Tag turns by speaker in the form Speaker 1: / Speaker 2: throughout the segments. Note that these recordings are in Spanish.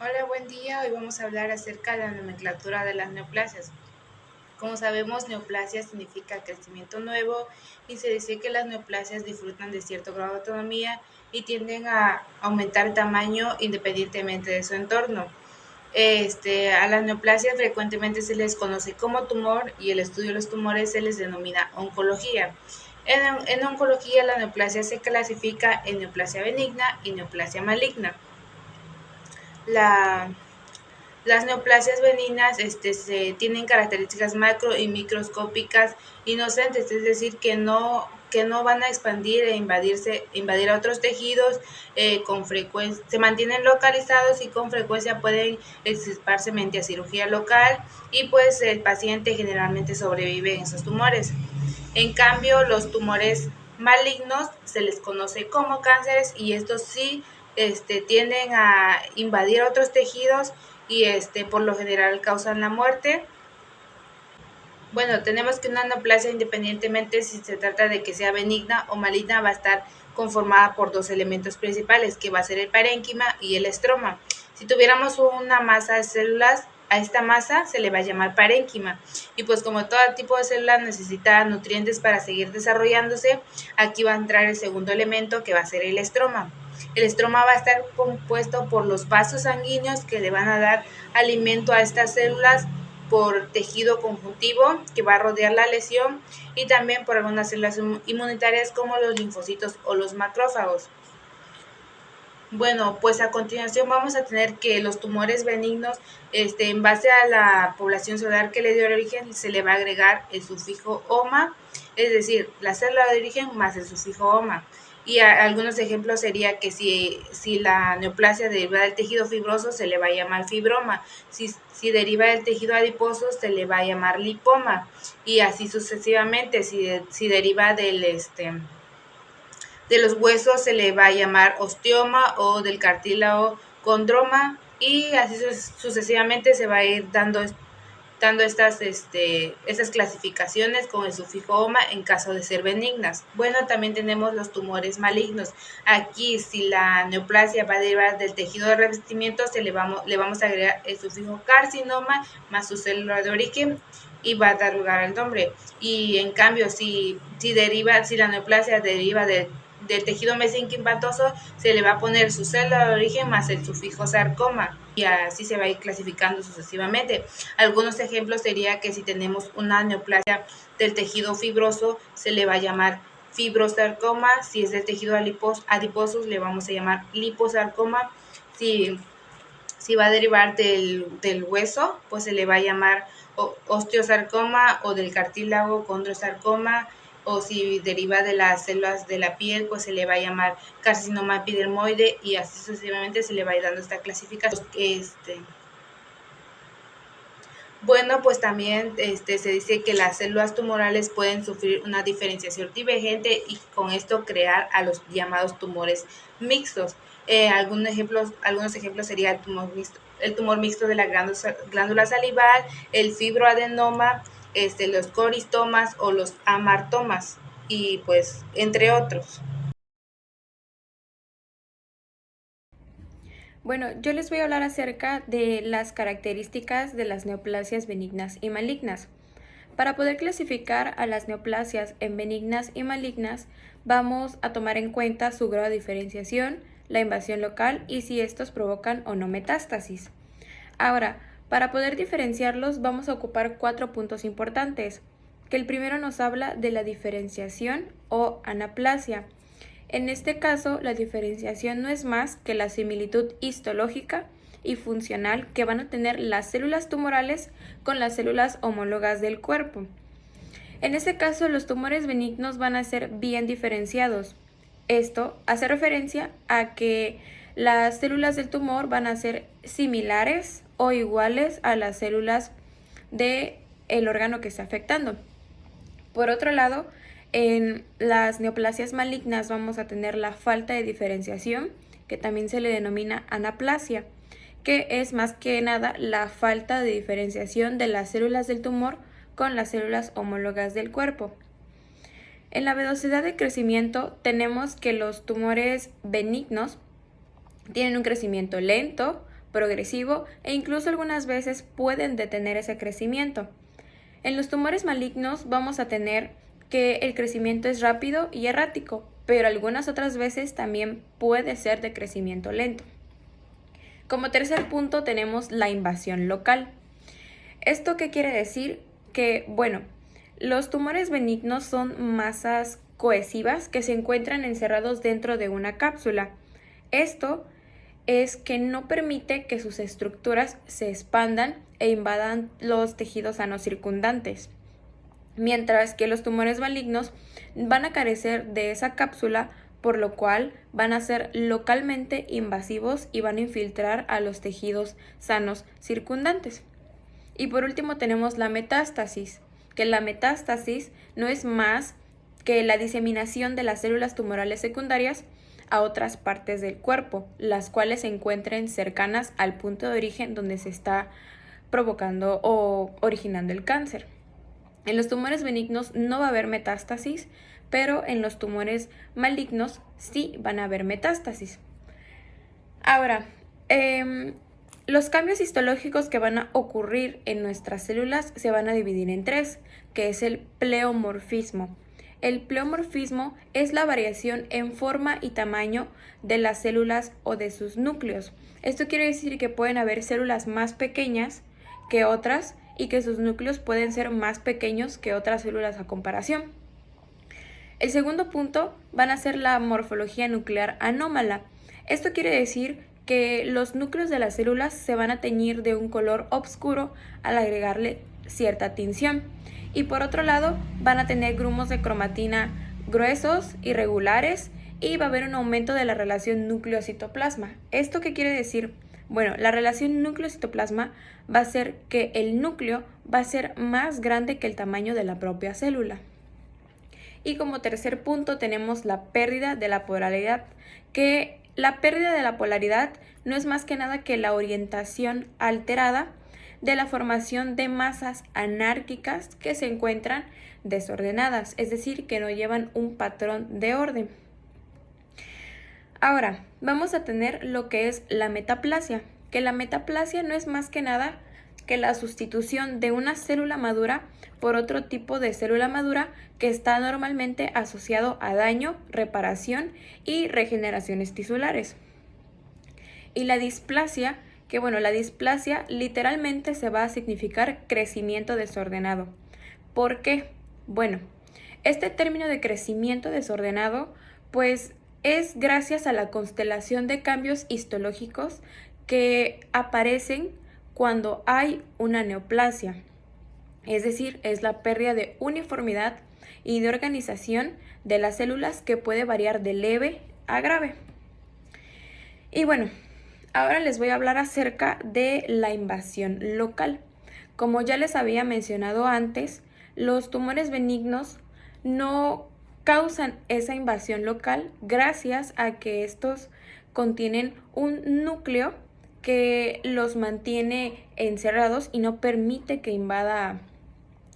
Speaker 1: Hola, buen día. Hoy vamos a hablar acerca de la nomenclatura de las neoplasias. Como sabemos, neoplasia significa crecimiento nuevo y se dice que las neoplasias disfrutan de cierto grado de autonomía y tienden a aumentar el tamaño independientemente de su entorno. A las neoplasias frecuentemente se les conoce como tumor y el estudio de los tumores se les denomina oncología. En oncología, la neoplasia se clasifica en neoplasia benigna y neoplasia maligna. La Las neoplasias benignas tienen características macro y microscópicas inocentes, es decir, que no van a expandir e invadir a otros tejidos con frecuencia, se mantienen localizados y con frecuencia pueden extirparse mediante cirugía local y pues el paciente generalmente sobrevive en esos tumores. En cambio, los tumores malignos se les conoce como cánceres y estos sí tienden a invadir otros tejidos y por lo general causan la muerte. Bueno, tenemos que una neoplasia, independientemente si se trata de que sea benigna o maligna, va a estar conformada por dos elementos principales, que va a ser el parénquima y el estroma. Si tuviéramos una masa de células, a esta masa se le va a llamar parénquima. Y pues como todo tipo de célula necesita nutrientes para seguir desarrollándose, aquí va a entrar el segundo elemento que va a ser el estroma. El estroma va a estar compuesto por los vasos sanguíneos que le van a dar alimento a estas células, por tejido conjuntivo que va a rodear la lesión y también por algunas células inmunitarias como los linfocitos o los macrófagos. Bueno, pues a continuación vamos a tener que los tumores benignos, en base a la población celular que le dio origen, se le va a agregar el sufijo OMA, es decir, la célula de origen más el sufijo OMA. Y algunos ejemplos sería que si la neoplasia deriva del tejido fibroso, se le va a llamar fibroma. Si deriva del tejido adiposo, se le va a llamar lipoma. Y así sucesivamente, si deriva de los huesos se le va a llamar osteoma o del cartílago condroma y así sucesivamente se va a ir dando estas clasificaciones con el sufijo oma en caso de ser benignas. Bueno, también tenemos los tumores malignos. Aquí, si la neoplasia va a derivar del tejido de revestimiento, le vamos a agregar el sufijo carcinoma más su célula de origen y va a dar lugar al nombre. Y en cambio, si la neoplasia deriva del tejido mesenquimatoso, se le va a poner su célula de origen más el sufijo sarcoma y así se va a ir clasificando sucesivamente. Algunos ejemplos sería que si tenemos una neoplasia del tejido fibroso, se le va a llamar fibrosarcoma. Si es del tejido adiposo, le vamos a llamar liposarcoma. Si va a derivar del hueso, pues se le va a llamar osteosarcoma, o del cartílago condrosarcoma, o si deriva de las células de la piel, pues se le va a llamar carcinoma epidermoide y así sucesivamente se le va a ir dando esta clasificación. Bueno, pues también se dice que las células tumorales pueden sufrir una diferenciación divergente y con esto crear a los llamados tumores mixtos. Algunos ejemplos sería el tumor mixto de la glándula salival, el fibroadenoma, los coristomas o los amartomas y pues entre otros.
Speaker 2: Bueno, yo les voy a hablar acerca de las características de las neoplasias benignas y malignas. Para poder clasificar a las neoplasias en benignas y malignas, vamos a tomar en cuenta su grado de diferenciación, la invasión local y si estos provocan o no metástasis. Ahora, para poder diferenciarlos vamos a ocupar 4 puntos importantes, que el primero nos habla de la diferenciación o anaplasia. En este caso, la diferenciación no es más que la similitud histológica y funcional que van a tener las células tumorales con las células homólogas del cuerpo. En este caso, los tumores benignos van a ser bien diferenciados. Esto hace referencia a que las células del tumor van a ser similares o iguales a las células del órgano que está afectando. Por otro lado, en las neoplasias malignas vamos a tener la falta de diferenciación, que también se le denomina anaplasia, que es más que nada la falta de diferenciación de las células del tumor con las células homólogas del cuerpo. En la velocidad de crecimiento tenemos que los tumores benignos tienen un crecimiento lento, progresivo e incluso algunas veces pueden detener ese crecimiento. En los tumores malignos vamos a tener que el crecimiento es rápido y errático, pero algunas otras veces también puede ser de crecimiento lento. Como tercer punto tenemos la invasión local. ¿Esto qué quiere decir? Que, bueno, los tumores benignos son masas cohesivas que se encuentran encerrados dentro de una cápsula. Esto es que no permite que sus estructuras se expandan e invadan los tejidos sanos circundantes, mientras que los tumores malignos van a carecer de esa cápsula, por lo cual van a ser localmente invasivos y van a infiltrar a los tejidos sanos circundantes. Y por último tenemos la metástasis, que la metástasis no es más que la diseminación de las células tumorales secundarias a otras partes del cuerpo, las cuales se encuentren cercanas al punto de origen donde se está provocando o originando el cáncer. En los tumores benignos no va a haber metástasis, pero en los tumores malignos sí van a haber metástasis. Ahora, los cambios histológicos que van a ocurrir en nuestras células se van a dividir en tres, que es el pleomorfismo. El pleomorfismo es la variación en forma y tamaño de las células o de sus núcleos. Esto quiere decir que pueden haber células más pequeñas que otras y que sus núcleos pueden ser más pequeños que otras células a comparación. El segundo punto van a ser la morfología nuclear anómala. Esto quiere decir que los núcleos de las células se van a teñir de un color oscuro al agregarle cierta tinción. Y por otro lado, van a tener grumos de cromatina gruesos, irregulares, y va a haber un aumento de la relación núcleo-citoplasma. ¿Esto qué quiere decir? Bueno, la relación núcleo-citoplasma va a ser que el núcleo va a ser más grande que el tamaño de la propia célula. Y como tercer punto tenemos la pérdida de la polaridad, que la pérdida de la polaridad no es más que nada que la orientación alterada de la formación de masas anárquicas que se encuentran desordenadas, es decir, que no llevan un patrón de orden. Ahora, vamos a tener lo que es la metaplasia, que la metaplasia no es más que nada que la sustitución de una célula madura por otro tipo de célula madura que está normalmente asociado a daño, reparación y regeneraciones tisulares. Y la displasia, que bueno, la displasia literalmente se va a significar crecimiento desordenado. ¿Por qué? Bueno, este término de crecimiento desordenado, pues es gracias a la constelación de cambios histológicos que aparecen cuando hay una neoplasia. Es decir, es la pérdida de uniformidad y de organización de las células que puede variar de leve a grave. Y bueno, ahora les voy a hablar acerca de la invasión local. Como ya les había mencionado antes, los tumores benignos no causan esa invasión local gracias a que estos contienen un núcleo que los mantiene encerrados y no permite que invada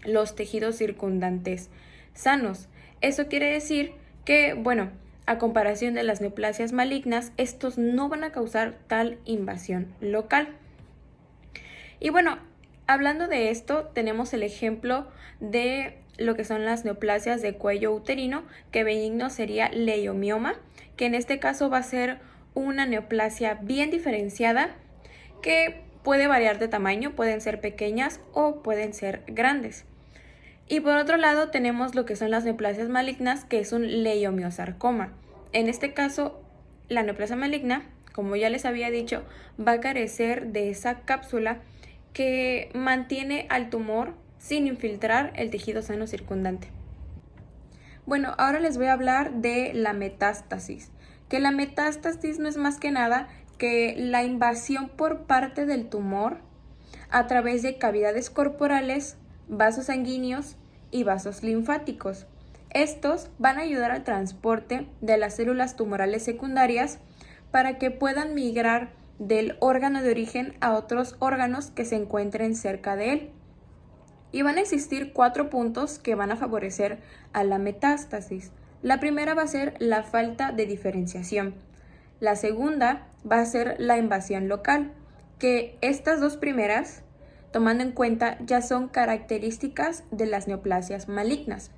Speaker 2: los tejidos circundantes sanos. Eso quiere decir que, bueno, a comparación de las neoplasias malignas, estos no van a causar tal invasión local. Y bueno, hablando de esto, tenemos el ejemplo de lo que son las neoplasias de cuello uterino, que benigno sería leiomioma, que en este caso va a ser una neoplasia bien diferenciada que puede variar de tamaño, pueden ser pequeñas o pueden ser grandes. Y por otro lado tenemos lo que son las neoplasias malignas, que es un leiomiosarcoma. En este caso, la neoplasia maligna, como ya les había dicho, va a carecer de esa cápsula que mantiene al tumor sin infiltrar el tejido sano circundante. Bueno, ahora les voy a hablar de la metástasis, que la metástasis no es más que nada que la invasión por parte del tumor a través de cavidades corporales, vasos sanguíneos y vasos linfáticos. Estos van a ayudar al transporte de las células tumorales secundarias para que puedan migrar del órgano de origen a otros órganos que se encuentren cerca de él. Y van a existir 4 puntos que van a favorecer a la metástasis. La primera va a ser la falta de diferenciación. La segunda va a ser la invasión local. que estas dos primeras, tomando en cuenta, ya son características de las neoplasias malignas.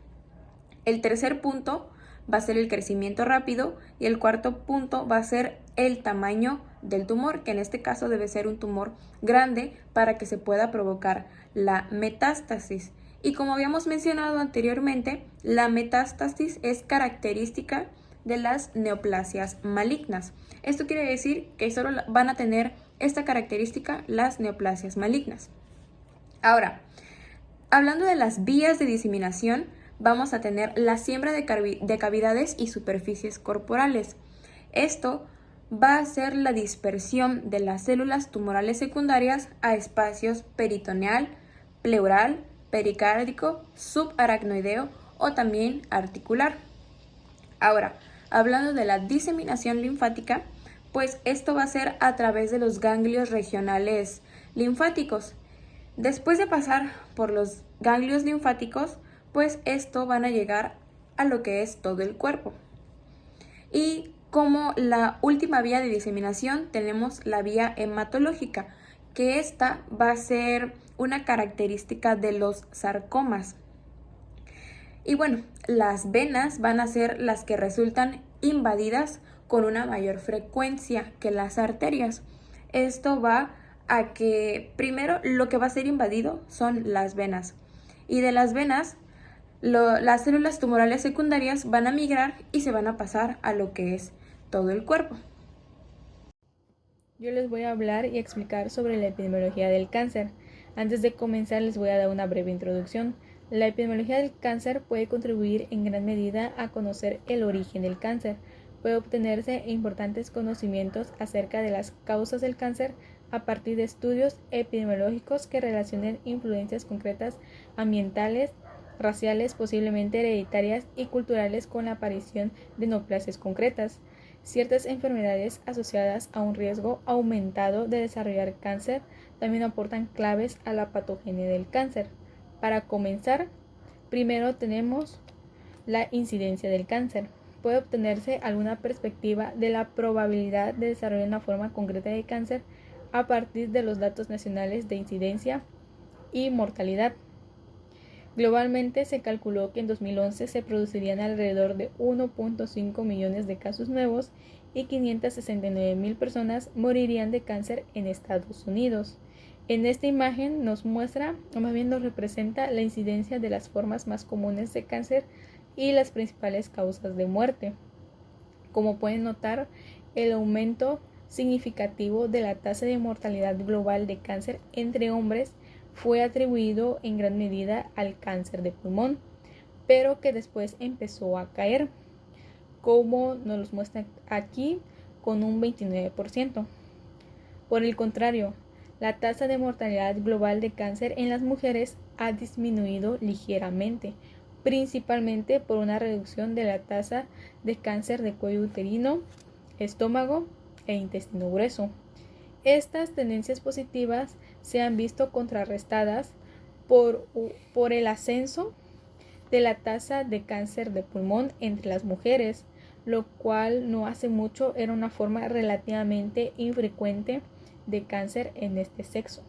Speaker 2: El tercer punto va a ser el crecimiento rápido y el cuarto punto va a ser el tamaño del tumor, que en este caso debe ser un tumor grande para que se pueda provocar la metástasis. Y como habíamos mencionado anteriormente, la metástasis es característica de las neoplasias malignas. Esto quiere decir que solo van a tener esta característica las neoplasias malignas. Ahora, hablando de las vías de diseminación, vamos a tener la siembra de cavidades y superficies corporales. Esto va a ser la dispersión de las células tumorales secundarias a espacios peritoneal, pleural, pericárdico, subaracnoideo o también articular. Ahora, hablando de la diseminación linfática, pues esto va a ser a través de los ganglios regionales linfáticos. Después de pasar por los ganglios linfáticos, pues esto van a llegar a lo que es todo el cuerpo. Y como la última vía de diseminación tenemos la vía hematológica, que esta va a ser una característica de los sarcomas. Y bueno, las venas van a ser las que resultan invadidas con una mayor frecuencia que las arterias. Esto va a que primero lo que va a ser invadido son las venas. Y de las venas, las células tumorales secundarias van a migrar y se van a pasar a lo que es todo el cuerpo.
Speaker 3: Yo les voy a hablar y explicar sobre la epidemiología del cáncer. Antes de comenzar les voy a dar una breve introducción. La epidemiología del cáncer puede contribuir en gran medida a conocer el origen del cáncer. Puede obtenerse importantes conocimientos acerca de las causas del cáncer a partir de estudios epidemiológicos que relacionen influencias concretas ambientales, raciales, posiblemente hereditarias y culturales con la aparición de neoplasias concretas. Ciertas enfermedades asociadas a un riesgo aumentado de desarrollar cáncer también aportan claves a la patogenia del cáncer. Para comenzar, primero tenemos la incidencia del cáncer. Puede obtenerse alguna perspectiva de la probabilidad de desarrollar una forma concreta de cáncer a partir de los datos nacionales de incidencia y mortalidad. Globalmente se calculó que en 2011 se producirían alrededor de 1.5 millones de casos nuevos y 569,000 personas morirían de cáncer en Estados Unidos. En esta imagen nos muestra, o más bien nos representa, la incidencia de las formas más comunes de cáncer y las principales causas de muerte. Como pueden notar, el aumento significativo de la tasa de mortalidad global de cáncer entre hombres fue atribuido en gran medida al cáncer de pulmón, pero que después empezó a caer, como nos lo muestra aquí, con un 29%. Por el contrario, la tasa de mortalidad global de cáncer en las mujeres ha disminuido ligeramente, principalmente por una reducción de la tasa de cáncer de cuello uterino, estómago e intestino grueso. Estas tendencias positivas se han visto contrarrestadas por el ascenso de la tasa de cáncer de pulmón entre las mujeres, lo cual no hace mucho era una forma relativamente infrecuente de cáncer en este sexo.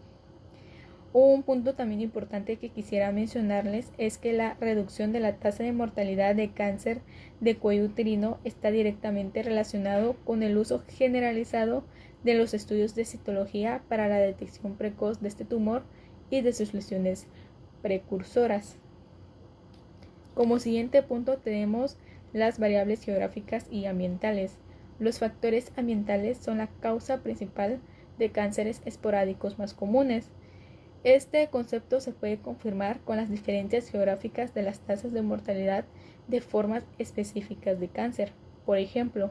Speaker 3: Un punto también importante que quisiera mencionarles es que la reducción de la tasa de mortalidad de cáncer de cuello uterino está directamente relacionado con el uso generalizado de los estudios de citología para la detección precoz de este tumor y de sus lesiones precursoras. Como siguiente punto tenemos las variables geográficas y ambientales. Los factores ambientales son la causa principal de cánceres esporádicos más comunes. Este concepto se puede confirmar con las diferencias geográficas de las tasas de mortalidad de formas específicas de cáncer. Por ejemplo,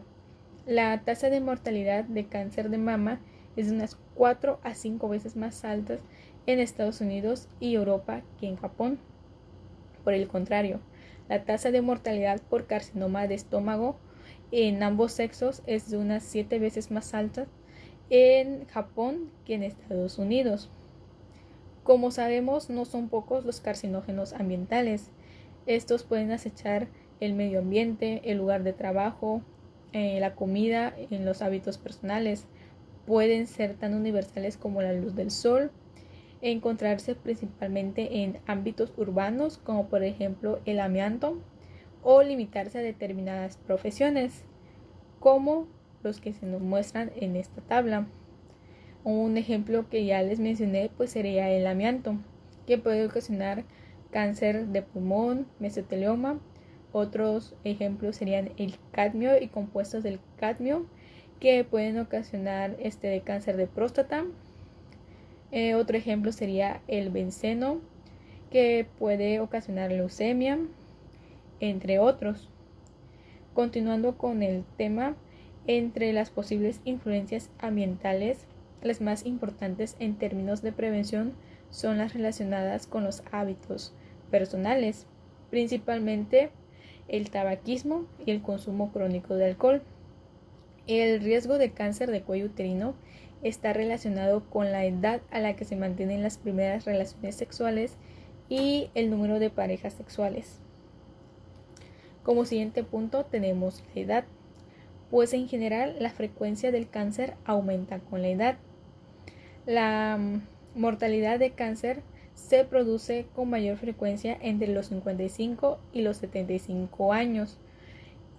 Speaker 3: la tasa de mortalidad de cáncer de mama es de unas 4 a 5 veces más alta en Estados Unidos y Europa que en Japón. Por el contrario, la tasa de mortalidad por carcinoma de estómago en ambos sexos es de unas 7 veces más alta en Japón que en Estados Unidos. Como sabemos, no son pocos los carcinógenos ambientales. Estos pueden acechar el medio ambiente, el lugar de trabajo, la comida, en los hábitos personales. pueden ser tan universales como la luz del sol, encontrarse principalmente en ámbitos urbanos como por ejemplo el amianto, o limitarse a determinadas profesiones como los que se nos muestran en esta tabla. Un ejemplo que ya les mencioné pues sería el amianto, que puede ocasionar cáncer de pulmón, mesotelioma. Otros ejemplos serían el cadmio y compuestos del cadmio, que pueden ocasionar cáncer de próstata. Otro ejemplo sería el benceno, que puede ocasionar leucemia, entre otros. Continuando con el tema, entre las posibles influencias ambientales, las más importantes en términos de prevención son las relacionadas con los hábitos personales, principalmente el tabaquismo y el consumo crónico de alcohol. El riesgo de cáncer de cuello uterino está relacionado con la edad a la que se mantienen las primeras relaciones sexuales y el número de parejas sexuales. Como siguiente punto tenemos la edad, pues en general la frecuencia del cáncer aumenta con la edad. La mortalidad de cáncer se produce con mayor frecuencia entre los 55 y los 75 años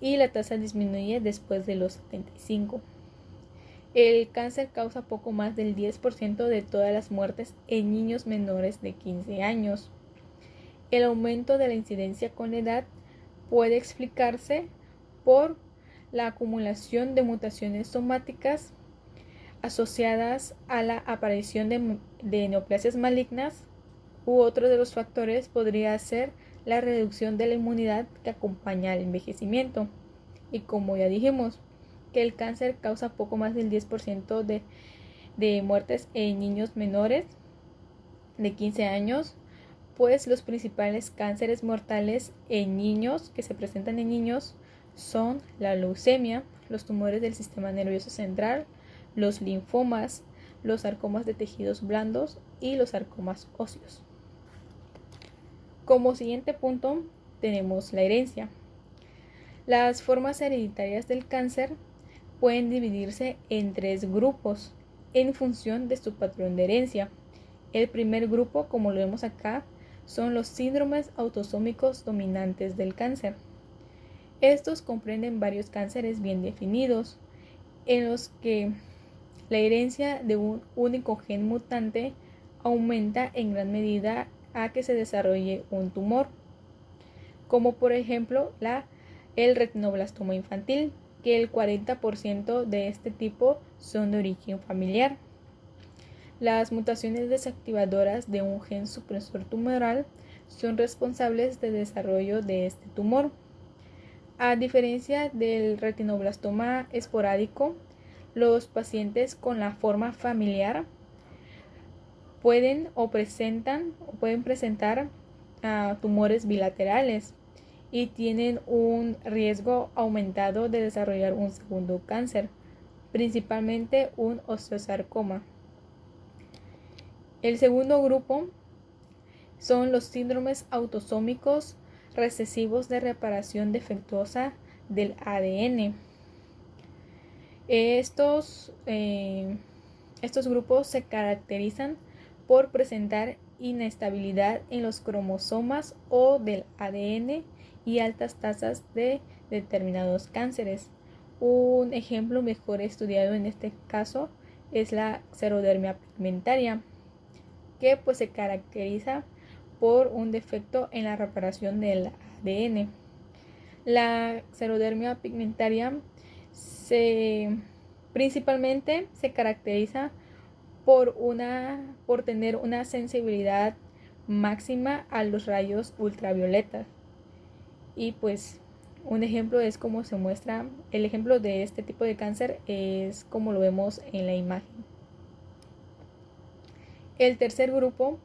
Speaker 3: y la tasa disminuye después de los 75. El cáncer causa poco más del 10% de todas las muertes en niños menores de 15 años. El aumento de la incidencia con la edad puede explicarse por la acumulación de mutaciones somáticas asociadas a la aparición de neoplasias malignas, u otro de los factores podría ser la reducción de la inmunidad que acompaña al envejecimiento. Y como ya dijimos, que el cáncer causa poco más del 10% de muertes en niños menores de 15 años, pues los principales cánceres mortales en niños que se presentan en niños son la leucemia, los tumores del sistema nervioso central, los linfomas, los sarcomas de tejidos blandos y los sarcomas óseos. Como siguiente punto tenemos la herencia. Las formas hereditarias del cáncer pueden dividirse en 3 grupos en función de su patrón de herencia. El primer grupo, como lo vemos acá, son los síndromes autosómicos dominantes del cáncer. Estos comprenden varios cánceres bien definidos, en los que la herencia de un único gen mutante aumenta en gran medida a que se desarrolle un tumor, como por ejemplo el retinoblastoma infantil, que el 40% de este tipo son de origen familiar. Las mutaciones desactivadoras de un gen supresor tumoral son responsables del desarrollo de este tumor. A diferencia del retinoblastoma esporádico, los pacientes con la forma familiar pueden presentar tumores bilaterales y tienen un riesgo aumentado de desarrollar un segundo cáncer, principalmente un osteosarcoma. El segundo grupo son los síndromes autosómicos recesivos de reparación defectuosa del ADN. Estos grupos se caracterizan por presentar inestabilidad en los cromosomas o del ADN y altas tasas de determinados cánceres. Un ejemplo mejor estudiado en este caso es la xerodermia pigmentaria, que pues se caracteriza por un defecto en la reparación del ADN. La xerodermia pigmentaria principalmente se caracteriza por tener una sensibilidad máxima a los rayos ultravioletas. Y pues un ejemplo es como se muestra, el ejemplo de este tipo de cáncer es como lo vemos en la imagen. El tercer grupo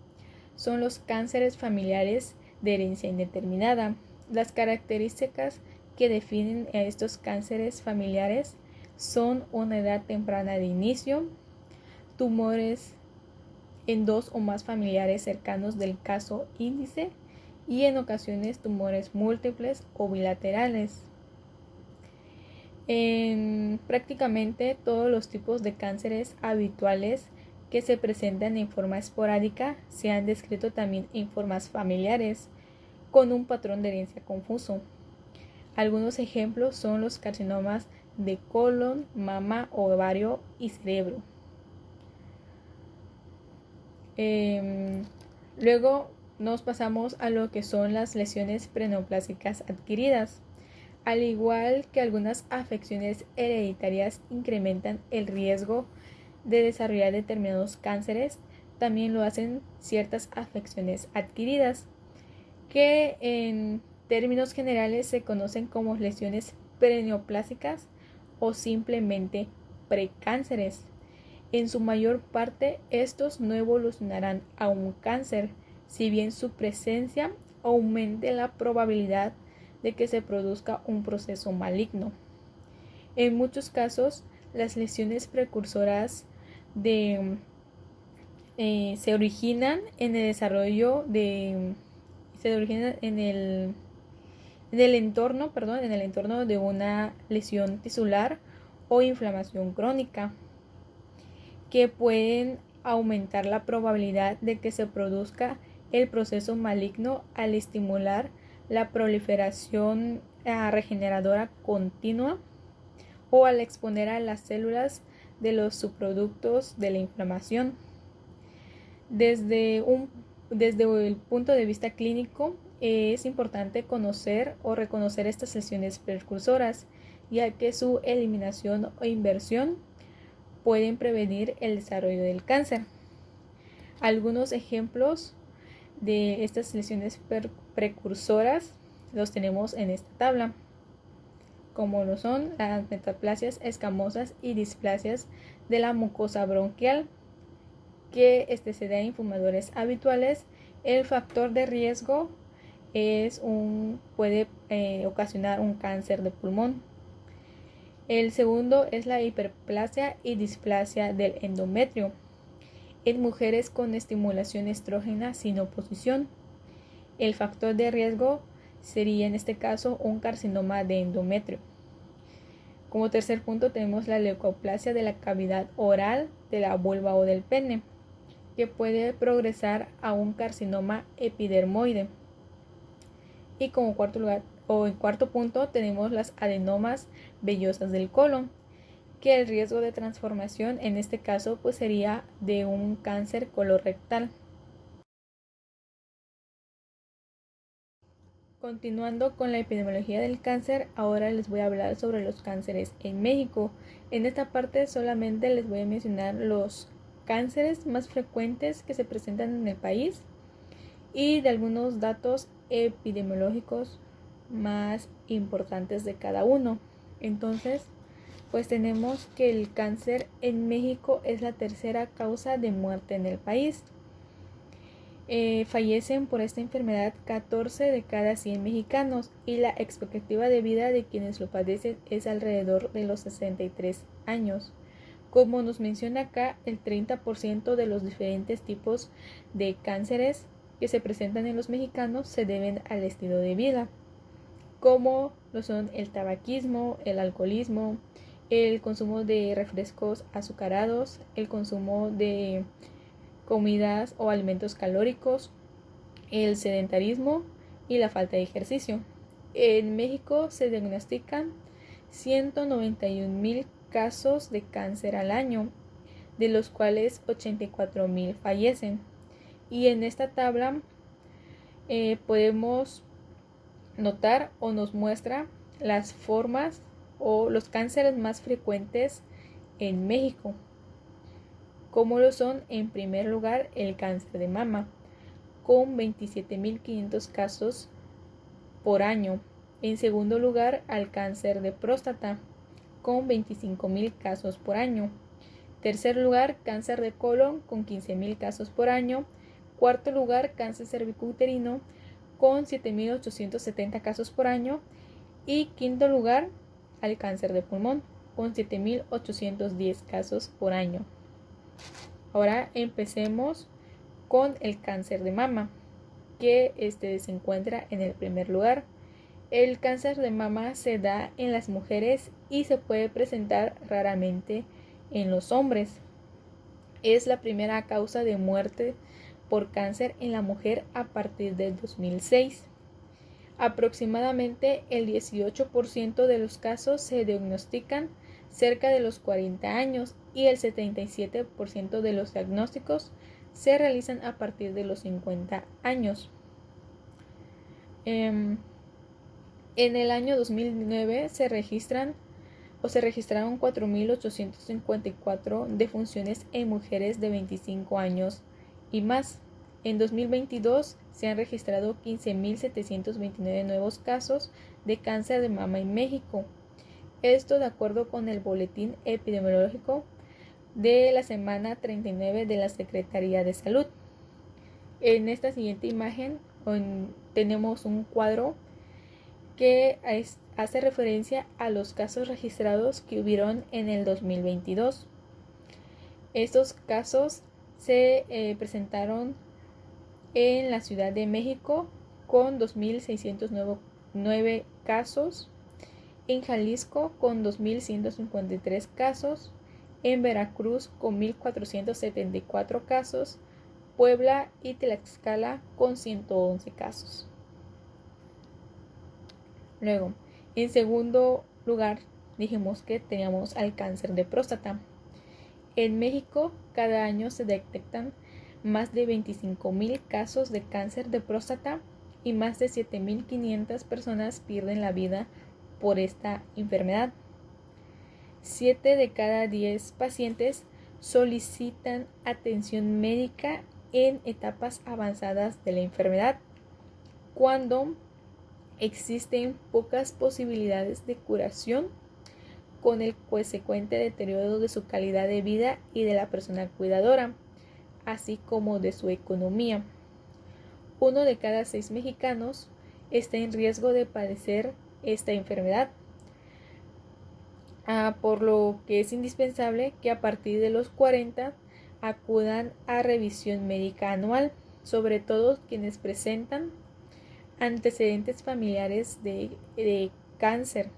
Speaker 3: son los cánceres familiares de herencia indeterminada. Las características que definen a estos cánceres familiares son una edad temprana de inicio, tumores en 2 o más familiares cercanos del caso índice y en ocasiones tumores múltiples o bilaterales. En prácticamente todos los tipos de cánceres habituales que se presentan en forma esporádica se han descrito también en formas familiares, con un patrón de herencia confuso. Algunos ejemplos son los carcinomas de colon, mama, ovario y cerebro. Luego nos pasamos a lo que son las lesiones preneoplásicas adquiridas. Al igual que algunas afecciones hereditarias incrementan el riesgo de desarrollar determinados cánceres, también lo hacen ciertas afecciones adquiridas, que en términos generales se conocen como lesiones preneoplásicas o simplemente precánceres. En su mayor parte, estos no evolucionarán a un cáncer, si bien su presencia aumente la probabilidad de que se produzca un proceso maligno. En muchos casos, las lesiones precursoras se originan en el desarrollo se originan en el entorno de una lesión tisular o inflamación crónica, que pueden aumentar la probabilidad de que se produzca el proceso maligno al estimular la proliferación regeneradora continua o al exponer a las células de los subproductos de la inflamación. Desde el punto de vista clínico, es importante conocer o reconocer estas lesiones precursoras, ya que su eliminación o inversión pueden prevenir el desarrollo del cáncer. Algunos ejemplos de estas lesiones precursoras los tenemos en esta tabla, como lo son las metaplasias escamosas y displasias de la mucosa bronquial, que se da en fumadores habituales. El factor de riesgo puede ocasionar un cáncer de pulmón. El segundo es la hiperplasia y displasia del endometrio en mujeres con estimulación estrógena sin oposición. El factor de riesgo sería en este caso un carcinoma de endometrio. Como tercer punto tenemos la leucoplasia de la cavidad oral, de la vulva o del pene, que puede progresar a un carcinoma epidermoide. Y como cuarto punto tenemos las adenomas vellosas del colon, que el riesgo de transformación en este caso pues sería de un cáncer colorectal. Continuando con la epidemiología del cáncer, ahora les voy a hablar sobre los cánceres en México. En esta parte solamente les voy a mencionar los cánceres más frecuentes que se presentan en el país y de algunos datos epidemiológicos más importantes de cada uno. Entonces, pues tenemos que el cáncer en México es la tercera causa de muerte en el país. Fallecen por esta enfermedad 14 de cada 100 mexicanos y la expectativa de vida de quienes lo padecen es alrededor de los 63 años. Como nos menciona acá, el 30% de los diferentes tipos de cánceres que se presentan en los mexicanos se deben al estilo de vida, como lo son el tabaquismo, el alcoholismo, el consumo de refrescos azucarados, el consumo de comidas o alimentos calóricos, el sedentarismo y la falta de ejercicio. En México se diagnostican 191,000 casos de cáncer al año, de los cuales 84,000 fallecen. Y en esta tabla podemos notar o nos muestra las formas o los cánceres más frecuentes en México, como lo son en primer lugar el cáncer de mama, con 27,500 casos por año. En segundo lugar, al cáncer de próstata, con 25,000 casos por año. Tercer lugar, cáncer de colon, con 15,000 casos por año. Cuarto lugar, cáncer cervicuterino, con 7,870 casos por año. Y quinto lugar, al cáncer de pulmón, con 7,810 casos por año. Ahora empecemos con el cáncer de mama, que se encuentra en el primer lugar. El cáncer de mama se da en las mujeres y se puede presentar raramente en los hombres. Es la primera causa de muerte por cáncer en la mujer a partir del 2006. Aproximadamente el 18% de los casos se diagnostican cerca de los 40 años y el 77% de los diagnósticos se realizan a partir de los 50 años. En el año 2009 se registraron 4.854 defunciones en mujeres de 25 años y más. En 2022 se han registrado 15.729 nuevos casos de cáncer de mama en México. Esto de acuerdo con el boletín epidemiológico de la semana 39 de la Secretaría de Salud. En esta siguiente imagen tenemos un cuadro que hace referencia a los casos registrados que hubieron en el 2022. Estos casos se presentaron en la Ciudad de México con 2.609 casos, en Jalisco con 2.153 casos, en Veracruz con 1.474 casos, Puebla y Tlaxcala con 111 casos. Luego, en segundo lugar, dijimos que teníamos al cáncer de próstata. En México, cada año se detectan más de 25.000 casos de cáncer de próstata y más de 7.500 personas pierden la vida por esta enfermedad. 7 de cada 10 pacientes solicitan atención médica en etapas avanzadas de la enfermedad, cuando existen pocas posibilidades de curación, con el consecuente deterioro de su calidad de vida y de la persona cuidadora, así como de su economía. 1 de cada 6 mexicanos está en riesgo de padecer esta enfermedad, por lo que es indispensable que a partir de los 40 acudan a revisión médica anual, sobre todo quienes presentan antecedentes familiares de cáncer.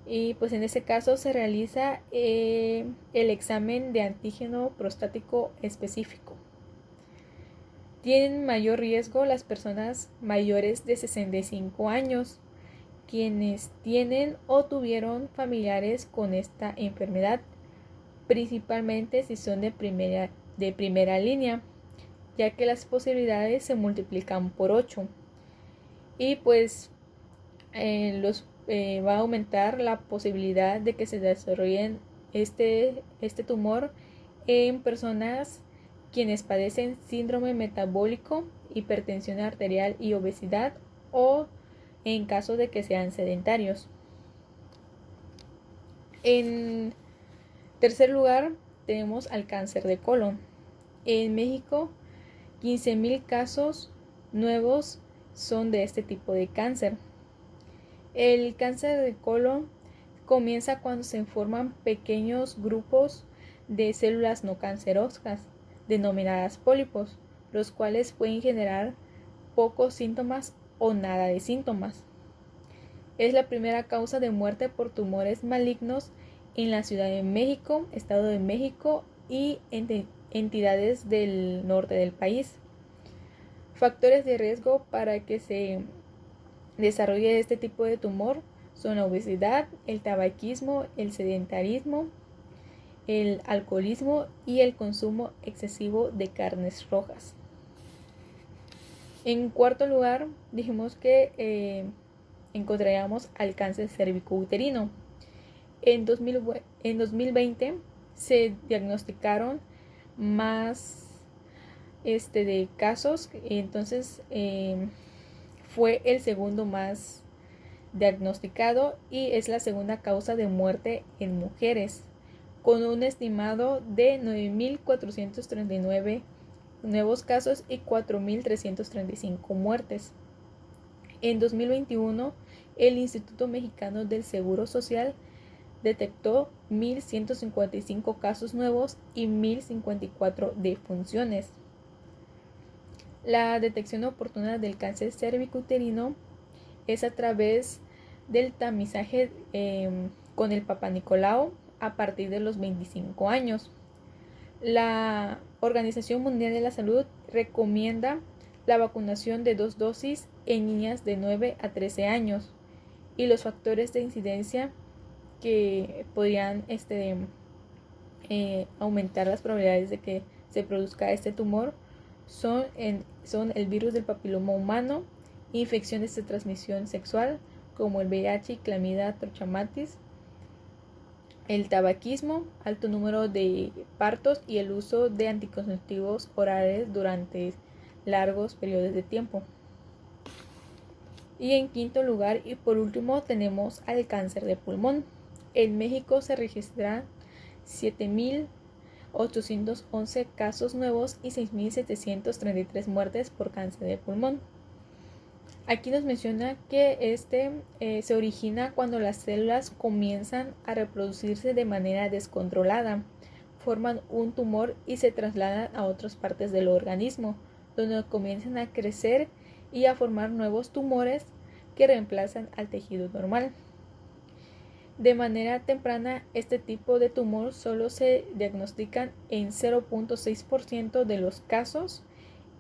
Speaker 3: Y pues en ese caso se realiza el examen de antígeno prostático específico. Tienen mayor riesgo las personas mayores de 65 años, quienes tienen o tuvieron familiares con esta enfermedad, principalmente si son de primera línea, ya que las posibilidades se multiplican por 8. Y pues va a aumentar la posibilidad de que se desarrollen este tumor en personas quienes padecen síndrome metabólico, hipertensión arterial y obesidad, o en caso de que sean sedentarios. En tercer lugar tenemos al cáncer de colon. En México, 15.000 casos nuevos son de este tipo de cáncer. El cáncer de colon comienza cuando se forman pequeños grupos de células no cancerosas, denominadas pólipos, los cuales pueden generar pocos síntomas o nada de síntomas. Es la primera causa de muerte por tumores malignos en la Ciudad de México, Estado de México y entidades del norte del país. Factores de riesgo para que se desarrolle este tipo de tumor son la obesidad, el tabaquismo, el sedentarismo, el alcoholismo y el consumo excesivo de carnes rojas. En cuarto lugar, dijimos que encontraríamos al cáncer cervicouterino. En 2020 se diagnosticaron más de casos, entonces fue el segundo más diagnosticado y es la segunda causa de muerte en mujeres, con un estimado de 9.439 nuevos casos y 4.335 muertes. En 2021, el Instituto Mexicano del Seguro Social detectó 1.155 casos nuevos y 1.054 defunciones. La detección oportuna del cáncer cervicouterino es a través del tamizaje con el Papa Nicolau a partir de los 25 años. La Organización Mundial de la Salud recomienda la vacunación de 2 dosis en niñas de 9 a 13 años y los factores de incidencia que podrían aumentar las probabilidades de que se produzca este tumor son el virus del papiloma humano, infecciones de transmisión sexual como el VIH y clamidia trachomatis, el tabaquismo, alto número de partos y el uso de anticonceptivos orales durante largos periodos de tiempo. Y en quinto lugar y por último tenemos al cáncer de pulmón. En México se registran 7.811 casos nuevos y 6.733 muertes por cáncer de pulmón. Aquí nos menciona que se origina cuando las células comienzan a reproducirse de manera descontrolada, forman un tumor y se trasladan a otras partes del organismo, donde comienzan a crecer y a formar nuevos tumores que reemplazan al tejido normal. De manera temprana, este tipo de tumor solo se diagnostican en 0.6% de los casos,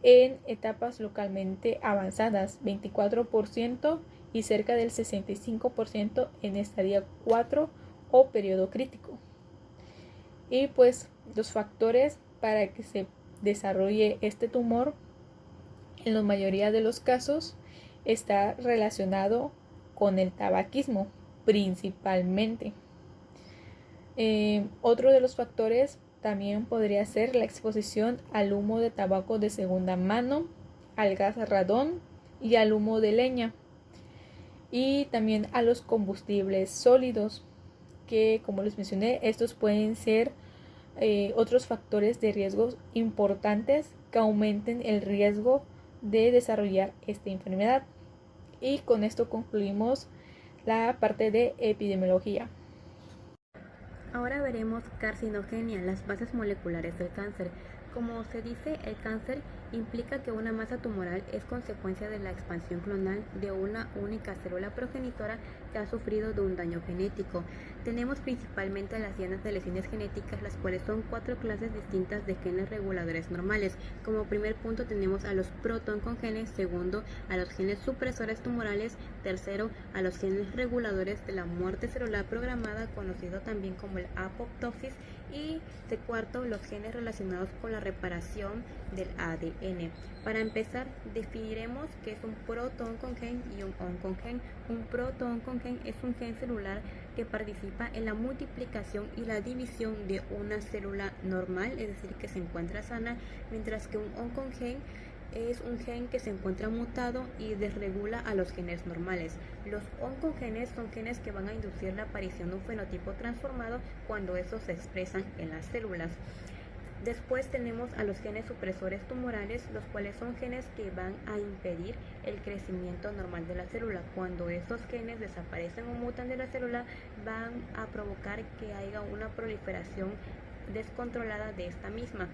Speaker 3: en etapas localmente avanzadas, 24% y cerca del 65% en estadio 4 o periodo crítico. Y pues los factores para que se desarrolle este tumor, en la mayoría de los casos, está relacionado con el tabaquismo, principalmente. Otro de los factores también podría ser la exposición al humo de tabaco de segunda mano, al gas radón y al humo de leña. Y también a los combustibles sólidos, que como les mencioné, estos pueden ser otros factores de riesgo importantes que aumenten el riesgo de desarrollar esta enfermedad. Y con esto concluimos la parte de epidemiología.
Speaker 2: Ahora veremos carcinogenia, las bases moleculares del cáncer. Como se dice, el cáncer implica que una masa tumoral es consecuencia de la expansión clonal de una única célula progenitora que ha sufrido de un daño genético. Tenemos principalmente las dianas de lesiones genéticas, las cuales son 4 clases distintas de genes reguladores normales. Como primer punto tenemos a los protoncongenes, segundo a los genes supresores tumorales, tercero a los genes reguladores de la muerte celular programada, conocido también como el apoptosis, y de cuarto los genes relacionados con la reparación del ADN. Para empezar, definiremos qué es un protoncongen y un oncogen. Un protoncongen es un gen celular que participa en la multiplicación y la división de una célula normal, es decir, que se encuentra sana, mientras que un oncogen es un gen que se encuentra mutado y desregula a los genes normales. Los oncogenes son genes que van a inducir la aparición de un fenotipo transformado cuando estos se expresan en las células. Después tenemos a los genes supresores tumorales, los cuales son genes que van a impedir el crecimiento normal de la célula. Cuando estos genes desaparecen o mutan de la célula, van a provocar que haya una proliferación descontrolada de esta misma.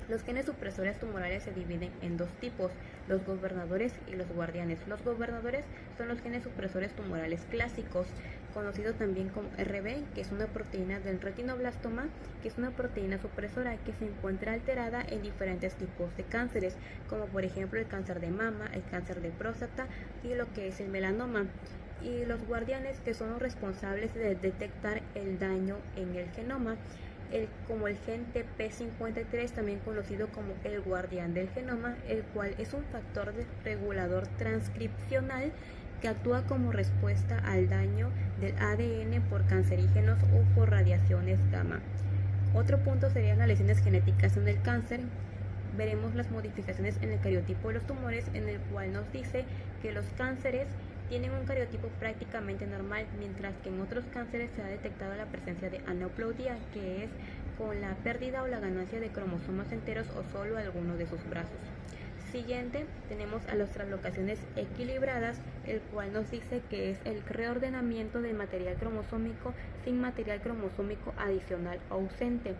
Speaker 2: Los genes supresores tumorales se dividen en 2 tipos, los gobernadores y los guardianes. Los gobernadores son los genes supresores tumorales clásicos, conocido también como RB, que es una proteína del retinoblastoma, que es una proteína supresora que se encuentra alterada en diferentes tipos de cánceres, como por ejemplo el cáncer de mama, el cáncer de próstata y lo que es el melanoma. Y los guardianes, que son los responsables de detectar el daño en el genoma, como el gen TP53, también conocido como el guardián del genoma, el cual es un factor regulador transcripcional que actúa como respuesta al daño del ADN por cancerígenos o por radiaciones gamma. Otro punto serían las lesiones genéticas en el cáncer. Veremos las modificaciones en el cariotipo de los tumores, en el cual nos dice que los cánceres tienen un cariotipo prácticamente normal, mientras que en otros cánceres se ha detectado la presencia de aneuploidía, que es con la pérdida o la ganancia de cromosomas enteros o solo alguno de sus brazos. Siguiente, tenemos a las translocaciones equilibradas, el cual nos dice que es el reordenamiento del material cromosómico sin material cromosómico adicional ausente.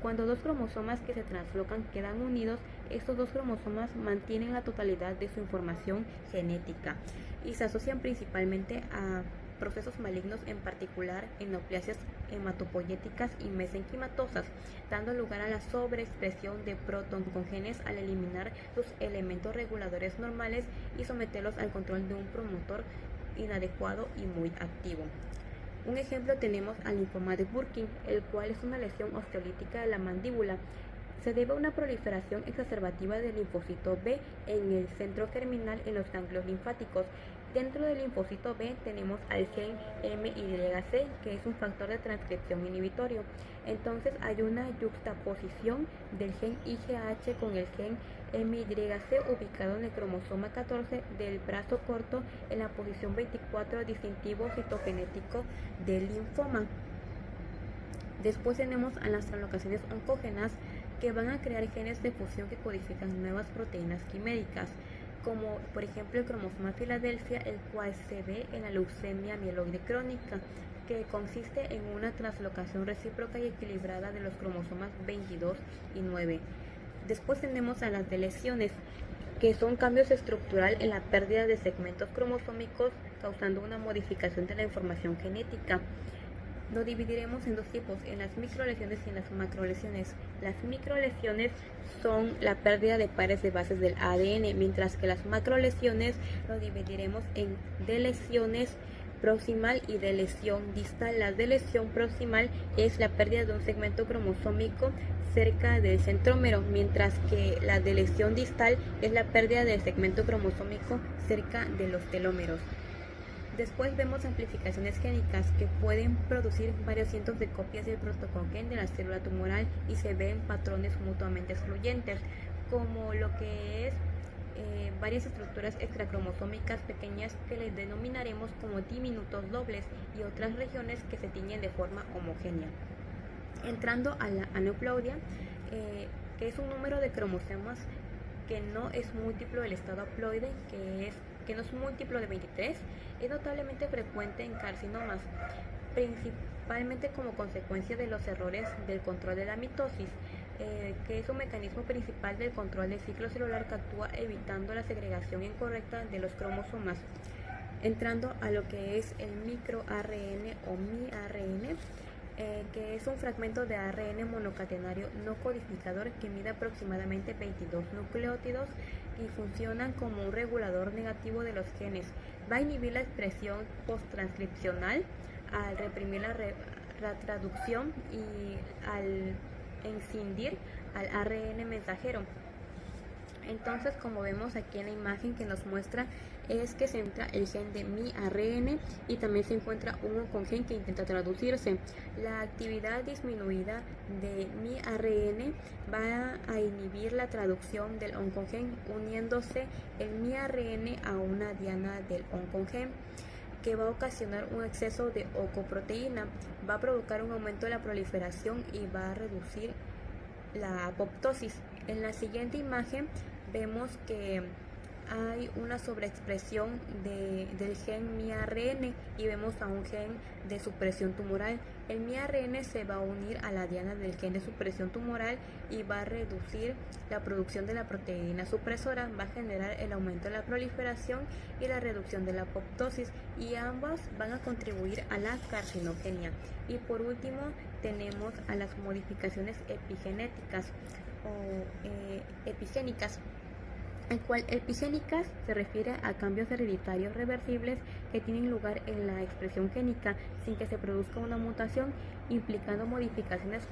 Speaker 2: Cuando dos cromosomas que se translocan quedan unidos, estos dos cromosomas mantienen la totalidad de su información genética y se asocian principalmente a procesos malignos, en particular en neoplasias hematopoyéticas y mesenquimatosas, dando lugar a la sobreexpresión de protoncogenes al eliminar sus elementos reguladores normales y someterlos al control de un promotor inadecuado y muy activo. Un ejemplo tenemos al linfoma de Burkitt, el cual es una lesión osteolítica de la mandíbula. Se debe a una proliferación exacerbativa del linfocito B en el centro germinal en los ganglios linfáticos. Dentro del linfocito B tenemos al gen MYC, que es un factor de transcripción inhibitorio. Entonces hay una yuxtaposición del gen IGH con el gen MYC ubicado en el cromosoma 14 del brazo corto en la posición 24 distintivo citogenético del linfoma. Después tenemos a las translocaciones oncógenas, que van a crear genes de fusión que codifican nuevas proteínas quiméricas, como por ejemplo el cromosoma Filadelfia, el cual se ve en la leucemia mieloide crónica, que consiste en una translocación recíproca y equilibrada de los cromosomas 22 y 9. Después tenemos a las deleciones, que son cambios estructurales en la pérdida de segmentos cromosómicos, causando una modificación de la información genética. Lo dividiremos en dos tipos, en las microlesiones y en las macrolesiones. Las microlesiones son la pérdida de pares de bases del ADN, mientras que las macrolesiones lo dividiremos en deleciones proximal y deleción distal. La deleción proximal es la pérdida de un segmento cromosómico cerca del centrómero, mientras que la deleción distal es la pérdida del segmento cromosómico cerca de los telómeros. Después vemos amplificaciones génicas, que pueden producir varios cientos de copias del protocogen de la célula tumoral y se ven patrones mutuamente excluyentes, como lo que es varias estructuras extracromosómicas pequeñas que les denominaremos como diminutos dobles, y otras regiones que se tiñen de forma homogénea. Entrando a la aneuploidia, que es un número de cromosomas que no es múltiplo del estado haploide, que no es múltiplo de 23, es notablemente frecuente en carcinomas, principalmente como consecuencia de los errores del control de la mitosis, que es un mecanismo principal del control del ciclo celular que actúa evitando la segregación incorrecta de los cromosomas. Entrando a lo que es el microARN o miRN, que es un fragmento de ARN monocatenario no codificador que mide aproximadamente 22 nucleótidos y funcionan como un regulador negativo de los genes. Va a inhibir la expresión posttranscripcional al reprimir la traducción y al escindir al ARN mensajero. Entonces, como vemos aquí en la imagen que nos muestra, es que se encuentra el gen de miRN y también se encuentra un oncogen que intenta traducirse. La actividad disminuida de miRN va a inhibir la traducción del oncogen, uniéndose el miRN a una diana del oncogen, que va a ocasionar un exceso de oncoproteína, va a provocar un aumento de la proliferación y va a reducir la apoptosis. En la siguiente imagen vemos que hay una sobreexpresión del gen miRN y vemos a un gen de supresión tumoral. El miRN se va a unir a la diana del gen de supresión tumoral y va a reducir la producción de la proteína supresora, va a generar el aumento de la proliferación y la reducción de la apoptosis, y ambas van a contribuir a la carcinogenia. Y por último tenemos a las modificaciones epigenéticas o epigénicas, el cual epigénicas se refiere a cambios hereditarios reversibles que tienen lugar en la expresión génica sin que se produzca una mutación, implicando modificaciones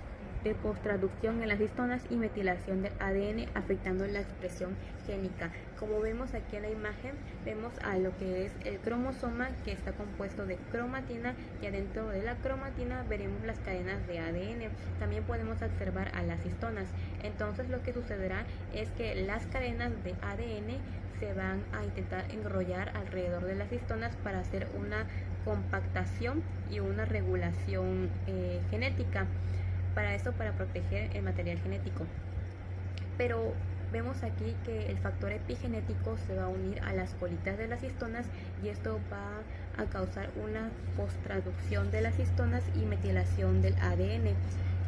Speaker 2: de posttraducción en las histonas y metilación del ADN, afectando la expresión génica. Como vemos aquí en la imagen, vemos a lo que es el cromosoma, que está compuesto de cromatina, y adentro de la cromatina veremos las cadenas de ADN. También podemos observar a las histonas. Entonces lo que sucederá es que las cadenas de ADN se van a intentar enrollar alrededor de las histonas para hacer una compactación y una regulación genética. Para esto, para proteger el material genético. Pero vemos aquí que el factor epigenético se va a unir a las colitas de las histonas, y esto va a causar una posttraducción de las histonas y metilación del ADN.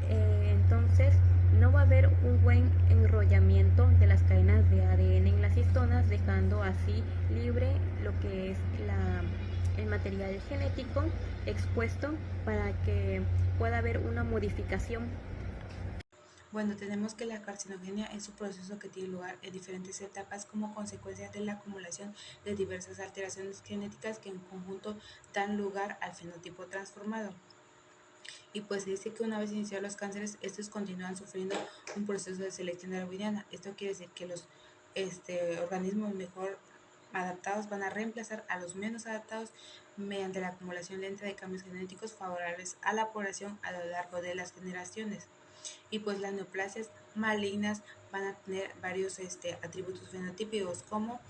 Speaker 2: Entonces no va a haber un buen enrollamiento de las cadenas de ADN en las histonas, dejando así libre lo que es el material genético expuesto para que pueda haber una modificación.
Speaker 1: Bueno, tenemos que la carcinogenia es un proceso que tiene lugar en diferentes etapas como consecuencia de la acumulación de diversas alteraciones genéticas que en conjunto dan lugar al fenotipo transformado. Y pues se dice que una vez iniciados los cánceres, estos continúan sufriendo un proceso de selección darwiniana. Esto quiere decir que los organismos mejor adaptados van a reemplazar a los menos adaptados mediante la acumulación lenta de cambios genéticos favorables a la población a lo largo de las generaciones. Y pues las neoplasias malignas van a tener varios atributos fenotípicos como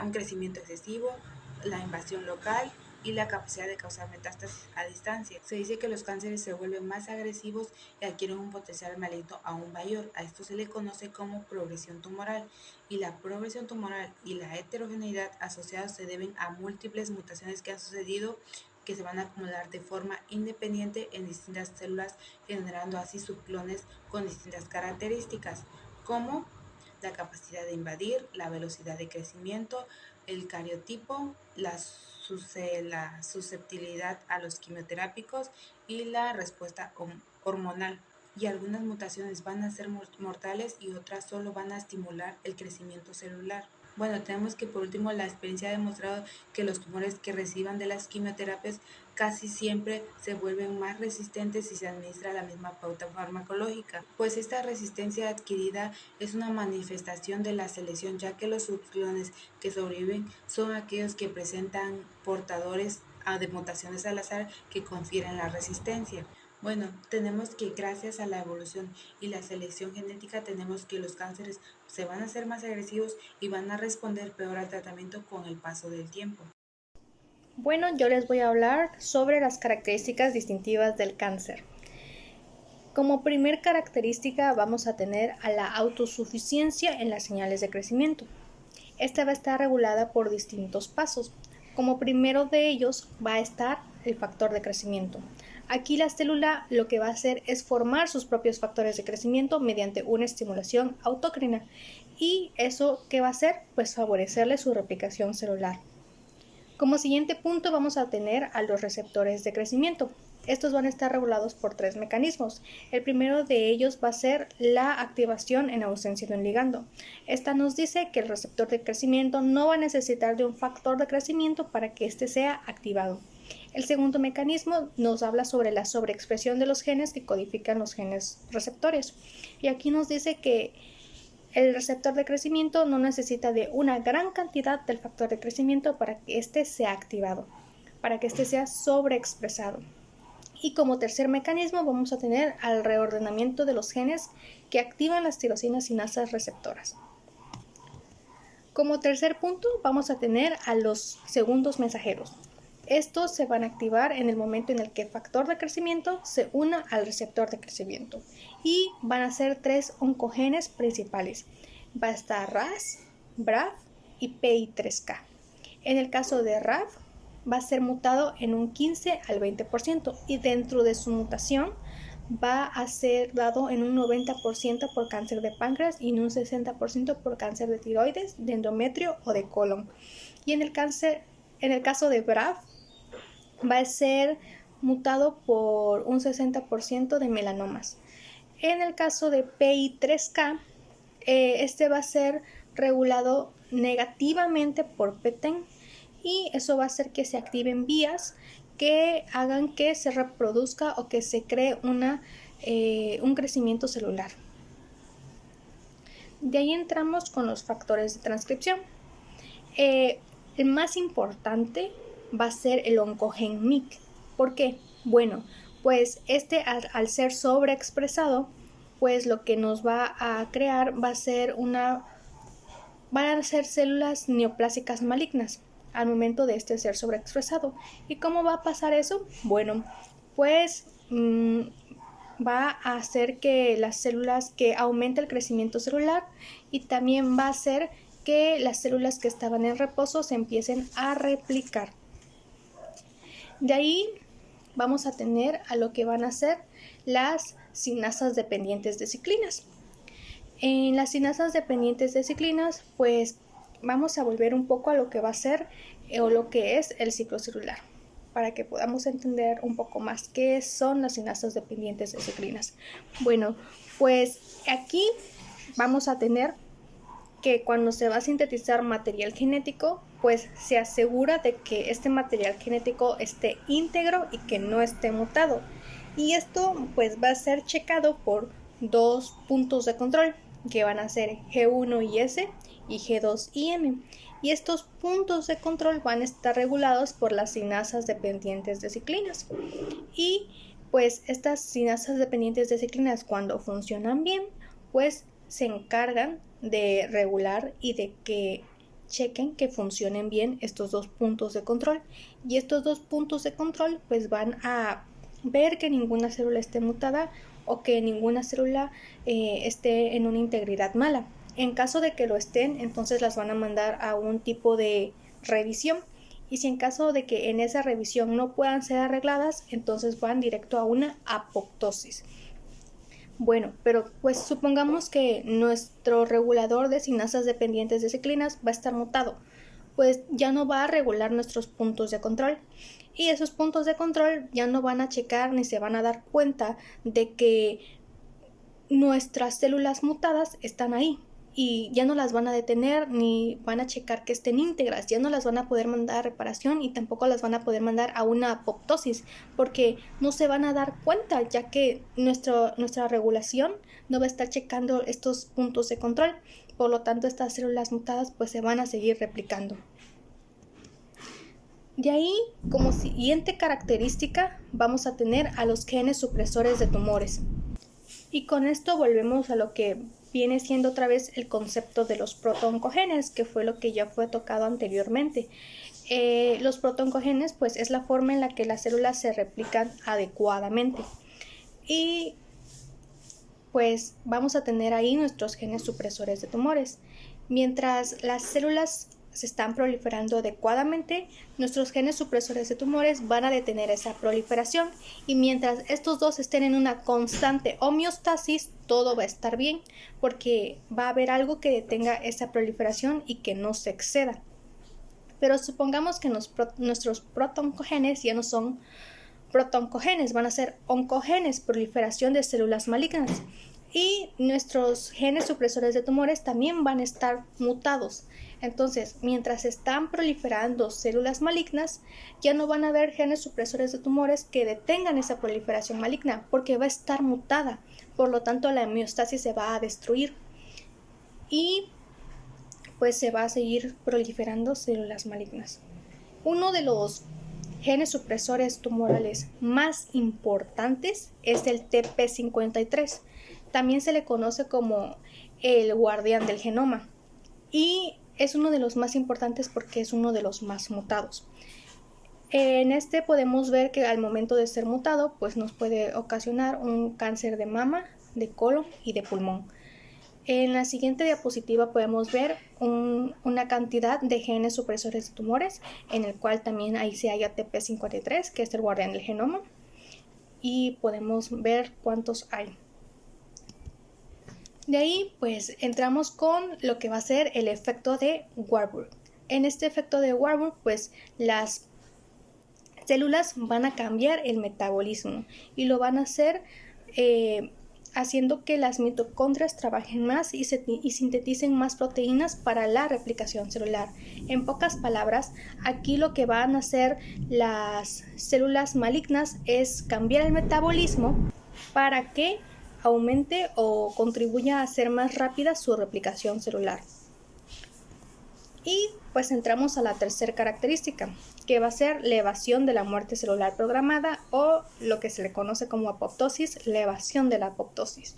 Speaker 1: un crecimiento excesivo, la invasión local y la capacidad de causar metástasis a distancia. Se dice que los cánceres se vuelven más agresivos y adquieren un potencial maligno aún mayor. A esto se le conoce como progresión tumoral, y la progresión tumoral y la heterogeneidad asociados se deben a múltiples mutaciones que han sucedido, que se van a acumular de forma independiente en distintas células, generando así subclones con distintas características, como la capacidad de invadir, la velocidad de crecimiento, el cariotipo, la susceptibilidad a los quimioterápicos y la respuesta hormonal. Y algunas mutaciones van a ser mortales y otras solo van a estimular el crecimiento celular. Bueno, tenemos que por último la experiencia ha demostrado que los tumores que reciban de las quimioterapias casi siempre se vuelven más resistentes si se administra la misma pauta farmacológica, pues esta resistencia adquirida es una manifestación de la selección, ya que los subclones que sobreviven son aquellos que presentan portadores de mutaciones al azar que confieren la resistencia. Bueno, tenemos que gracias a la evolución y la selección genética tenemos que los cánceres se van a hacer más agresivos y van a responder peor al tratamiento con el paso del tiempo.
Speaker 4: Bueno, yo les voy a hablar sobre las características distintivas del cáncer. Como primer característica vamos a tener a la autosuficiencia en las señales de crecimiento. Esta va a estar regulada por distintos pasos. Como primero de ellos va a estar el factor de crecimiento. Aquí la célula lo que va a hacer es formar sus propios factores de crecimiento mediante una estimulación autócrina. ¿Y eso qué va a hacer? Pues favorecerle su replicación celular. Como siguiente punto vamos a tener a los receptores de crecimiento. Estos van a estar regulados por 3 mecanismos. El primero de ellos va a ser la activación en ausencia de un ligando. Esta nos dice que el receptor de crecimiento no va a necesitar de un factor de crecimiento para que éste sea activado. El segundo mecanismo nos habla sobre la sobreexpresión de los genes que codifican los genes receptores. Y aquí nos dice que el receptor de crecimiento no necesita de una gran cantidad del factor de crecimiento para que éste sea activado, para que éste sea sobreexpresado. Y como tercer mecanismo vamos a tener al reordenamiento de los genes que activan las tirosinas sinasas receptoras. Como tercer punto vamos a tener a los segundos mensajeros. Estos se van a activar en el momento en el que el factor de crecimiento se una al receptor de crecimiento y van a ser 3 oncogenes principales. Va a estar RAS, BRAF y PI3K. En el caso de RAF va a ser mutado en un 15 al 20% y dentro de su mutación va a ser dado en un 90% por cáncer de páncreas y en un 60% por cáncer de tiroides, de endometrio o de colon. Y en el caso de BRAF va a ser mutado por un 60% de melanomas. En el caso de PI3K, este va a ser regulado negativamente por PTEN y eso va a hacer que se activen vías que hagan que se reproduzca o que se cree un crecimiento celular. De ahí entramos con los factores de transcripción. El más importante va a ser el oncogen MYC. ¿Por qué? Bueno, pues al ser sobreexpresado, pues lo que nos va a crear van a ser células neoplásicas malignas al momento de ser sobreexpresado. ¿Y cómo va a pasar eso? Bueno, pues va a hacer que las células que aumente el crecimiento celular y también va a hacer que las células que estaban en reposo se empiecen a replicar. De ahí vamos a tener a lo que van a ser las sinasas dependientes de ciclinas. En las sinasas dependientes de ciclinas, pues vamos a volver un poco a lo que va a ser o lo que es el ciclo celular, para que podamos entender un poco más qué son las sinasas dependientes de ciclinas. Bueno, pues aquí vamos a tener que cuando se va a sintetizar material genético, pues se asegura de que este material genético esté íntegro y que no esté mutado. Y esto pues va a ser checado por dos puntos de control, que van a ser G1 y S y G2 y M. Y estos puntos de control van a estar regulados por las sinasas dependientes de ciclinas. Y pues estas sinasas dependientes de ciclinas, cuando funcionan bien, pues se encargan de regular y de que chequen que funcionen bien estos dos puntos de control. Y estos dos puntos de control pues van a ver que ninguna célula esté mutada o que ninguna célula esté en una integridad mala. En caso de que lo estén, entonces las van a mandar a un tipo de revisión. Y si en caso de que en esa revisión no puedan ser arregladas, entonces van directo a una apoptosis. Bueno, pero pues supongamos que nuestro regulador de sinasas dependientes de ciclinas va a estar mutado, pues ya no va a regular nuestros puntos de control. Y esos puntos de control ya no van a checar ni se van a dar cuenta de que nuestras células mutadas están ahí. Y ya no las van a detener ni van a checar que estén íntegras, ya no las van a poder mandar a reparación y tampoco las van a poder mandar a una apoptosis, porque no se van a dar cuenta, ya que nuestra regulación no va a estar checando estos puntos de control. Por lo tanto, estas células mutadas pues se van a seguir replicando. De ahí, como siguiente característica, vamos a tener a los genes supresores de tumores. Y con esto volvemos a lo que viene siendo otra vez el concepto de los protooncogenes, que fue lo que ya fue tocado anteriormente. Los protooncogenes pues es la forma en la que las células se replican adecuadamente. Y pues vamos a tener ahí nuestros genes supresores de tumores. Mientras las células se están proliferando adecuadamente, nuestros genes supresores de tumores van a detener esa proliferación, y mientras estos dos estén en una constante homeostasis, todo va a estar bien, porque va a haber algo que detenga esa proliferación y que no se exceda. Pero supongamos que nuestros protooncogenes ya no son protooncogenes, van a ser oncogenes, proliferación de células malignas. Y nuestros genes supresores de tumores también van a estar mutados. Entonces, mientras están proliferando células malignas, ya no van a haber genes supresores de tumores que detengan esa proliferación maligna, porque va a estar mutada. Por lo tanto, la homeostasis se va a destruir y pues se va a seguir proliferando células malignas. Uno de los genes supresores tumorales más importantes es el TP53. También se le conoce como el guardián del genoma y es uno de los más importantes porque es uno de los más mutados. En este podemos ver que al momento de ser mutado, pues nos puede ocasionar un cáncer de mama, de colon y de pulmón. En la siguiente diapositiva podemos ver una cantidad de genes supresores de tumores, en el cual también ahí se halla TP53, que es el guardián del genoma, y podemos ver cuántos hay. De ahí pues entramos con lo que va a ser el efecto de Warburg. En este efecto de Warburg pues las células van a cambiar el metabolismo y lo van a hacer haciendo que las mitocondrias trabajen más y sinteticen más proteínas para la replicación celular. En pocas palabras, aquí lo que van a hacer las células malignas es cambiar el metabolismo para que aumente o contribuya a hacer más rápida su replicación celular. Y pues entramos a la tercera característica, que va a ser la evasión de la muerte celular programada, o lo que se le conoce como apoptosis, la evasión de la apoptosis.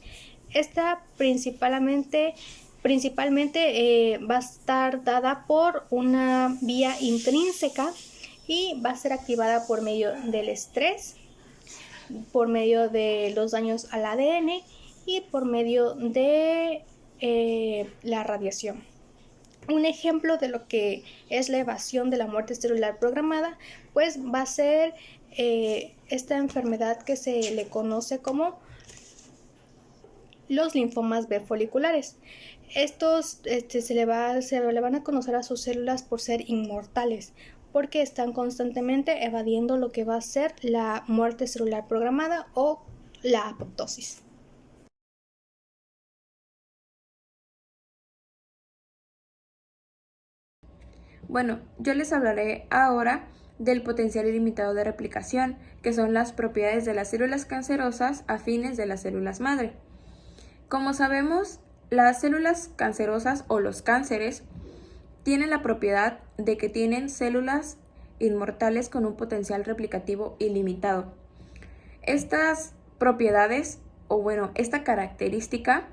Speaker 4: Esta principalmente va a estar dada por una vía intrínseca y va a ser activada por medio del estrés, por medio de los daños al ADN y por medio de la radiación. Un ejemplo de lo que es la evasión de la muerte celular programada, pues va a ser esta enfermedad que se le conoce como los linfomas B foliculares. Estos se le van a conocer a sus células por ser inmortales, porque están constantemente evadiendo lo que va a ser la muerte celular programada o la apoptosis.
Speaker 2: Bueno, yo les hablaré ahora del potencial ilimitado de replicación, que son las propiedades de las células cancerosas afines de las células madre. Como sabemos, las células cancerosas o los cánceres tienen la propiedad de que tienen células inmortales con un potencial replicativo ilimitado. Estas propiedades, esta característica,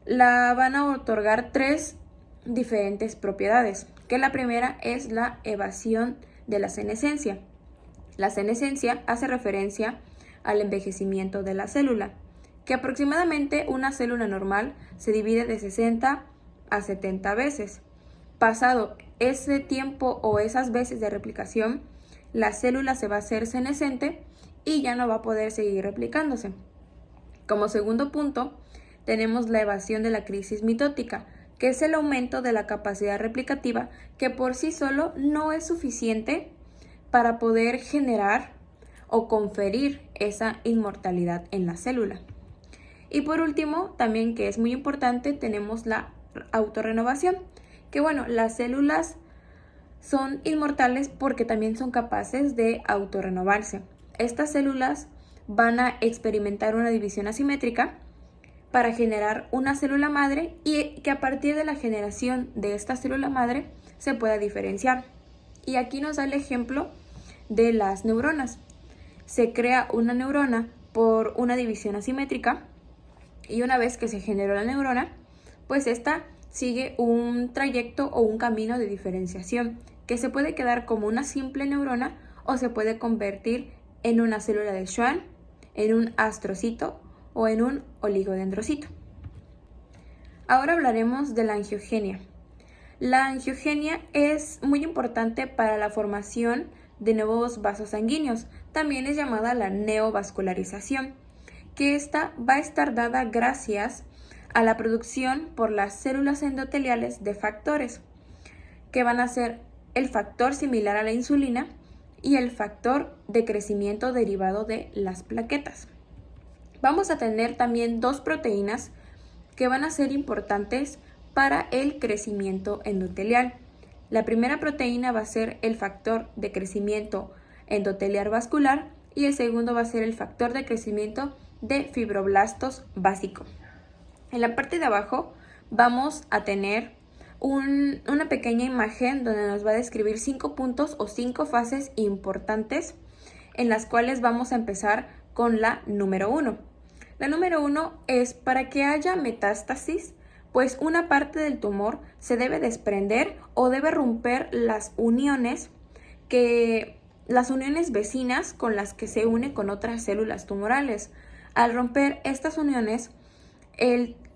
Speaker 2: la van a otorgar tres diferentes propiedades, que la primera es la evasión de la senescencia. La senescencia hace referencia al envejecimiento de la célula, que aproximadamente una célula normal se divide de 60 a 70 veces. Pasado ese tiempo o esas veces de replicación, la célula se va a hacer senescente y ya no va a poder seguir replicándose. Como segundo punto, tenemos la evasión de la crisis mitótica, que es el aumento de la capacidad replicativa que por sí solo no es suficiente para poder generar o conferir esa inmortalidad en la célula. Y por último, también que es muy importante, tenemos la autorrenovación, que las células son inmortales porque también son capaces de autorrenovarse. Estas células van a experimentar una división asimétrica para generar una célula madre y que a partir de la generación de esta célula madre se pueda diferenciar. Y aquí nos da el ejemplo de las neuronas. Se crea una neurona por una división asimétrica y una vez que se generó la neurona, pues esta sigue un trayecto o un camino de diferenciación que se puede quedar como una simple neurona o se puede convertir en una célula de Schwann, en un astrocito o en un oligodendrocito. Ahora hablaremos de la angiogenia. La angiogenia es muy importante para la formación de nuevos vasos sanguíneos. También es llamada la neovascularización, que esta va a estar dada gracias a la producción por las células endoteliales de factores, que van a ser el factor similar a la insulina y el factor de crecimiento derivado de las plaquetas. Vamos a tener también dos proteínas que van a ser importantes para el crecimiento endotelial. La primera proteína va a ser el factor de crecimiento endotelial vascular y el segundo va a ser el factor de crecimiento de fibroblastos básico. En la parte de abajo vamos a tener una pequeña imagen donde nos va a describir 5 puntos o 5 fases importantes en las cuales vamos a empezar con la número 1. La número 1 es para que haya metástasis, pues una parte del tumor se debe desprender o debe romper las uniones vecinas con las que se une con otras células tumorales. Al romper estas uniones,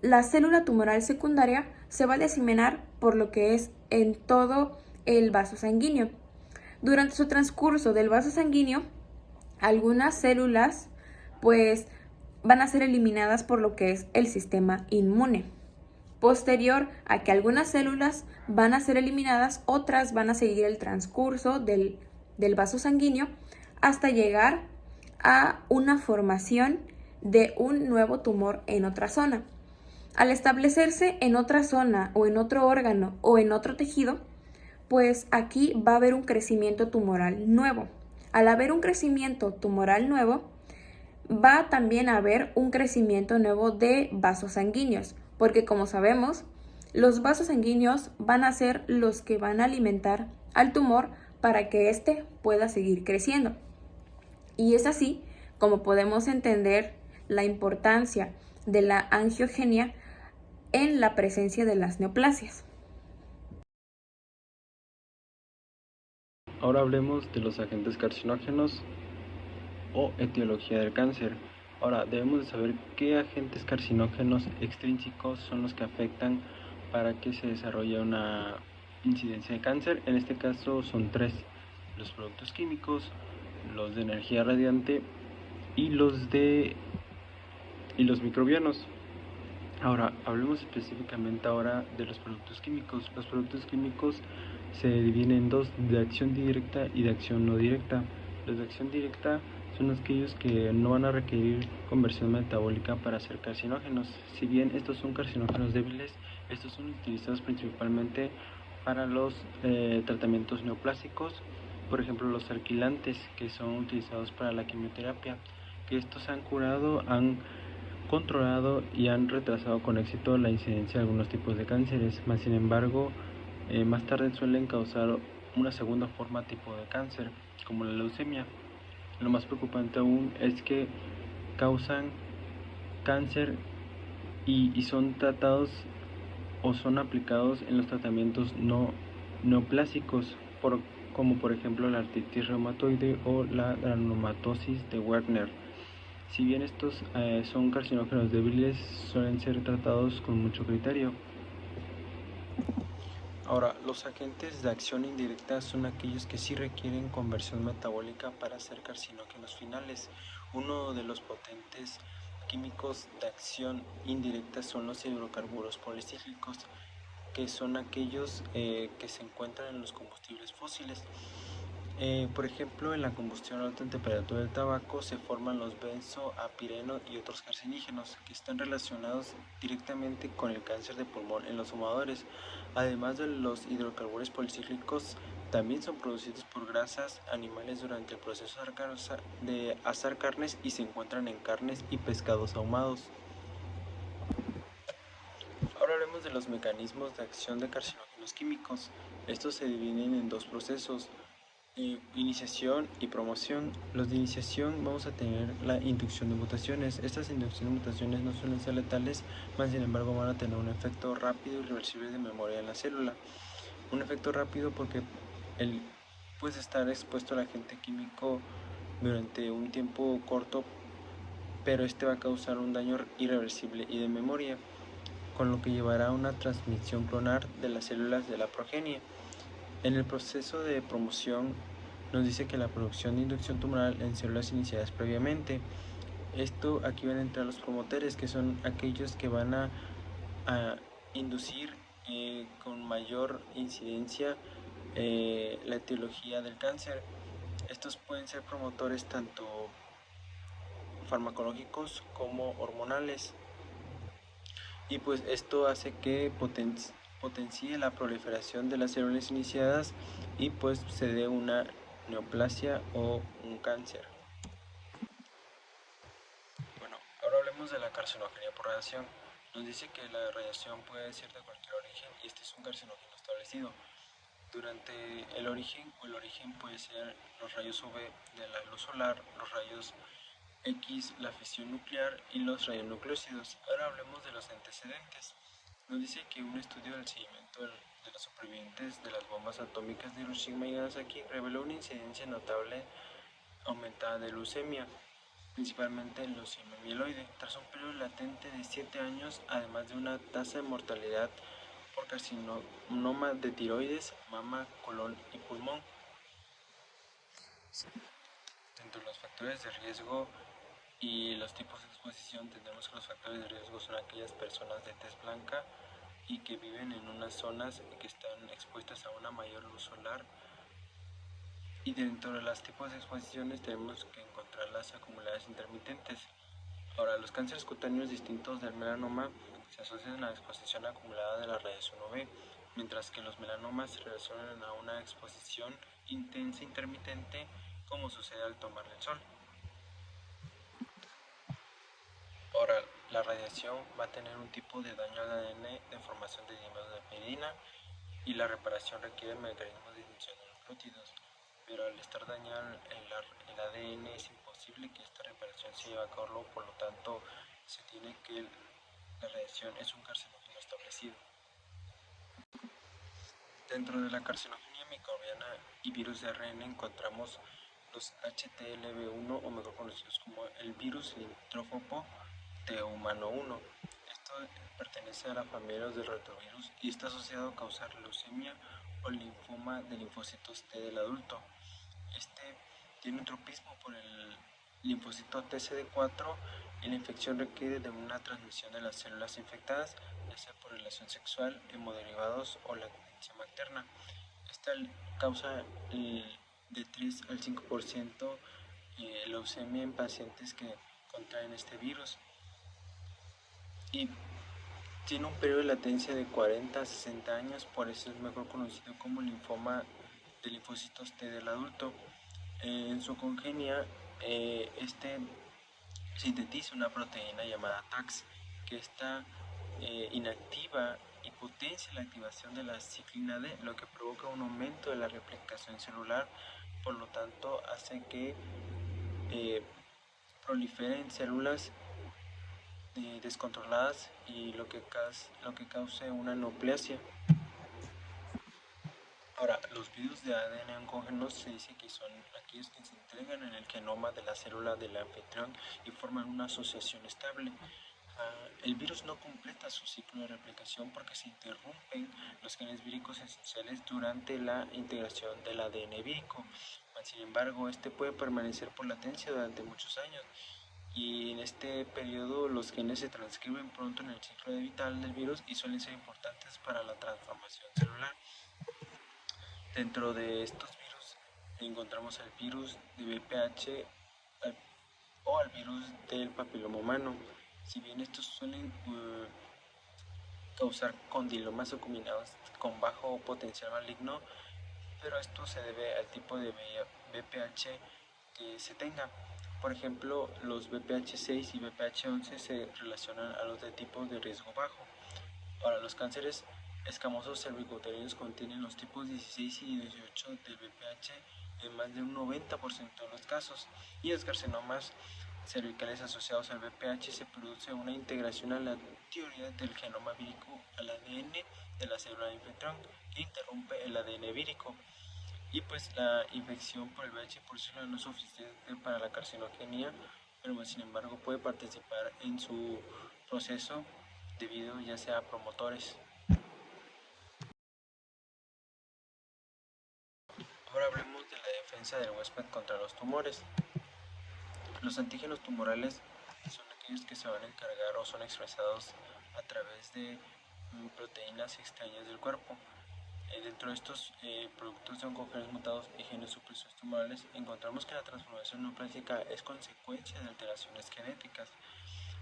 Speaker 2: la célula tumoral secundaria se va a diseminar por lo que es en todo el vaso sanguíneo. Durante su transcurso del vaso sanguíneo, algunas células pues van a ser eliminadas por lo que es el sistema inmune. Posterior a que algunas células van a ser eliminadas, otras van a seguir el transcurso del vaso sanguíneo hasta llegar a una formación de un nuevo tumor en otra zona. Al establecerse en otra zona o en otro órgano o en otro tejido, pues aquí va a haber un crecimiento tumoral nuevo. Al haber un crecimiento tumoral nuevo, va también a haber un crecimiento nuevo de vasos sanguíneos, porque como sabemos, los vasos sanguíneos van a ser los que van a alimentar al tumor para que éste pueda seguir creciendo. Y es así como podemos entender la importancia de la angiogenia en la presencia de las neoplasias.
Speaker 5: Ahora hablemos de los agentes carcinógenos o etiología del cáncer. Ahora debemos de saber qué agentes carcinógenos extrínsecos son los que afectan para que se desarrolle una incidencia de cáncer. En este caso son 3: los productos químicos, los de energía radiante y los microbianos. Ahora, hablemos específicamente ahora de los productos químicos. Los productos químicos se dividen en dos, de acción directa y de acción no directa. Los de acción directa son aquellos que no van a requerir conversión metabólica para ser carcinógenos. Si bien estos son carcinógenos débiles, estos son utilizados principalmente para los tratamientos neoplásicos, por ejemplo los alquilantes, que son utilizados para la quimioterapia, que estos han curado, han controlado y han retrasado con éxito la incidencia de algunos tipos de cánceres, más sin embargo, más tarde suelen causar una segunda forma tipo de cáncer, como la leucemia. Lo más preocupante aún es que causan cáncer y son tratados o son aplicados en los tratamientos no neoplásicos, como por ejemplo la artritis reumatoide o la granulomatosis de Werner. Si bien estos son carcinógenos débiles, suelen ser tratados con mucho criterio. Ahora, los agentes de acción indirecta son aquellos que sí requieren conversión metabólica para ser carcinógenos finales. Uno de los potentes químicos de acción indirecta son los hidrocarburos policíclicos, que son aquellos que se encuentran en los combustibles fósiles. Por ejemplo, en la combustión a alta temperatura del tabaco se forman los benzoapireno y otros carcinógenos que están relacionados directamente con el cáncer de pulmón en los fumadores. Además de los hidrocarburos policíclicos, también son producidos por grasas animales durante el proceso de asar carnes y se encuentran en carnes y pescados ahumados. Ahora hablemos de los mecanismos de acción de carcinógenos químicos. Estos se dividen en dos procesos: iniciación y promoción. Los de iniciación vamos a tener la inducción de mutaciones. Estas inducciones de mutaciones no suelen ser letales, mas sin embargo van a tener un efecto rápido y reversible de memoria en la célula. Un efecto rápido porque el puede estar expuesto al agente químico durante un tiempo corto, pero este va a causar un daño irreversible y de memoria, con lo que llevará a una transmisión clonal de las células de la progenie. En el proceso de promoción nos dice que la producción de inducción tumoral en células iniciadas previamente. Esto aquí van a entrar los promotores, que son aquellos que van a inducir con mayor incidencia la etiología del cáncer. Estos pueden ser promotores tanto farmacológicos como hormonales. Y pues esto hace que potencie la proliferación de las células iniciadas y pues se dé una neoplasia o un cáncer. Bueno, ahora hablemos de la carcinogenia por radiación. Nos dice que la radiación puede ser de cualquier origen y este es un carcinógeno establecido. Durante el origen puede ser los rayos UV de la luz solar, los rayos X, la fisión nuclear y los radionucleósidos. Ahora hablemos de los antecedentes. Nos dice que un estudio del seguimiento de los supervivientes de las bombas atómicas de Hiroshima y Nagasaki reveló una incidencia notable aumentada de leucemia, principalmente en leucemia mieloide, tras un periodo latente de 7 años, además de una tasa de mortalidad por carcinoma de tiroides, mama, colon y pulmón. Dentro de los factores de riesgo y los tipos de exposición, tenemos que los factores de riesgo son aquellas personas de tez blanca y que viven en unas zonas que están expuestas a una mayor luz solar. Y dentro de los tipos de exposiciones tenemos que encontrar las acumuladas intermitentes. Ahora, los cánceres cutáneos distintos del melanoma se asocian a la exposición acumulada de la radiación UV, mientras que los melanomas se relacionan a una exposición intensa intermitente, como sucede al tomar el sol. Ahora, la radiación va a tener un tipo de daño al ADN de formación de dímeros de pirina y la reparación requiere mecanismos de disminución de los glúcidos, pero al estar dañado el ADN es imposible que esta reparación se lleve a cabo, por lo tanto se tiene que la radiación es un carcinógeno establecido. Dentro de la carcinogenia microbiana y virus de ARN encontramos los HTLV1, o mejor conocidos como el virus lintrófobo T humano 1. Esto pertenece a la familia de los del retrovirus y está asociado a causar leucemia o linfoma de linfocitos T del adulto. Este tiene un tropismo por el linfocito TCD4 y la infección requiere de una transmisión de las células infectadas, ya sea por relación sexual, hemoderivados o lactancia materna. Esta causa de 3 al 5% leucemia en pacientes que contraen este virus y tiene un periodo de latencia de 40 a 60 años, por eso es mejor conocido como linfoma de linfocitos T del adulto. En su congenia, este sintetiza una proteína llamada TAX, que está inactiva y potencia la activación de la ciclina D, lo que provoca un aumento de la replicación celular, por lo tanto hace que proliferen células descontroladas y lo que cause una neoplasia. Ahora, los virus de ADN oncógenos se dice que son aquellos que se entregan en el genoma de la célula del anfitrión y forman una asociación estable. El virus no completa su ciclo de replicación porque se interrumpen los genes víricos esenciales durante la integración del ADN vírico. Sin embargo, este puede permanecer por latencia durante muchos años y en este periodo los genes se transcriben pronto en el ciclo vital del virus y suelen ser importantes para la transformación celular. Dentro de estos virus encontramos el virus de VPH o al virus del papiloma humano. Si bien estos suelen causar condilomas acuminados con bajo potencial maligno, pero esto se debe al tipo de VPH que se tenga. Por ejemplo, los VPH6 y VPH11 se relacionan a los de tipo de riesgo bajo. Ahora, los cánceres escamosos cervicouterinos contienen los tipos 16 y 18 del VPH en más de un 90% de los casos, y los carcinomas cervicales asociados al VPH se produce una integración aleatoria del genoma vírico al ADN de la célula infectrón que interrumpe el ADN vírico. Y pues la infección por el VIH por sí sola no es suficiente para la carcinogenia, pero sin embargo puede participar en su proceso debido ya sea a promotores. Ahora hablemos de la defensa del huésped contra los tumores. Los antígenos tumorales son aquellos que se van a encargar o son expresados a través de proteínas extrañas del cuerpo. Dentro de estos productos de oncogenes mutados y genes supresores tumorales, encontramos que la transformación neoplásica es consecuencia de alteraciones genéticas.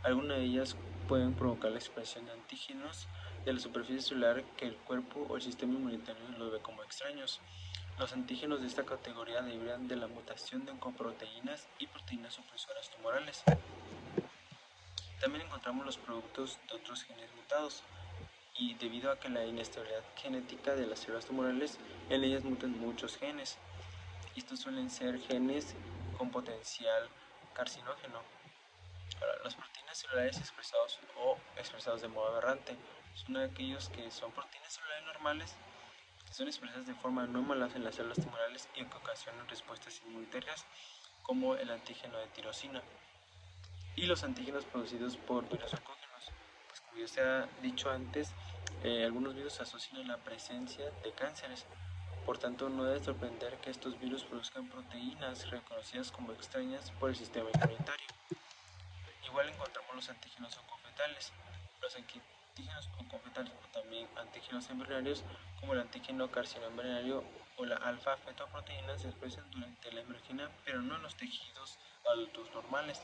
Speaker 5: Algunas de ellas pueden provocar la expresión de antígenos de la superficie celular que el cuerpo o el sistema inmunitario los ve como extraños. Los antígenos de esta categoría derivan de la mutación de oncoproteínas y proteínas supresoras tumorales. También encontramos los productos de otros genes mutados, y debido a que la inestabilidad genética de las células tumorales, en ellas mutan muchos genes. Estos suelen ser genes con potencial carcinógeno. Ahora, las proteínas celulares expresados de modo aberrante son aquellos que son proteínas celulares normales que son expresadas de forma anómala en las células tumorales y que ocasionan respuestas inmunitarias como el antígeno de tirosina y los antígenos producidos por virus oncógenos. Pues como ya se ha dicho antes, algunos virus se asocian a la presencia de cánceres. Por tanto, no debe sorprender que estos virus produzcan proteínas reconocidas como extrañas por el sistema inmunitario. Igual encontramos los antígenos oncofetales. Los antígenos oncofetales o también antígenos embrionarios, como el antígeno carcinoembrionario o la alfa-fetoproteína, se expresan durante la embriogenia, pero no en los tejidos adultos normales.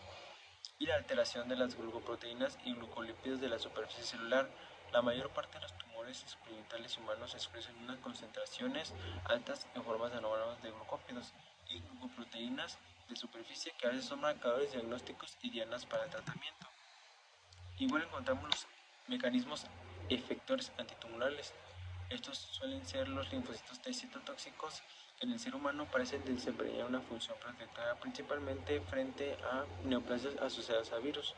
Speaker 5: Y la alteración de las glucoproteínas y glucolípidos de la superficie celular. La mayor parte de los tumores experimentales humanos expresan unas concentraciones altas en formas anómalas de glucópidos y glucoproteínas de superficie que a veces son marcadores diagnósticos y dianas para el tratamiento. Igual encontramos los mecanismos efectores antitumorales. Estos suelen ser los linfocitos T citotóxicos que en el ser humano parecen desempeñar una función protectora principalmente frente a neoplasias asociadas a virus,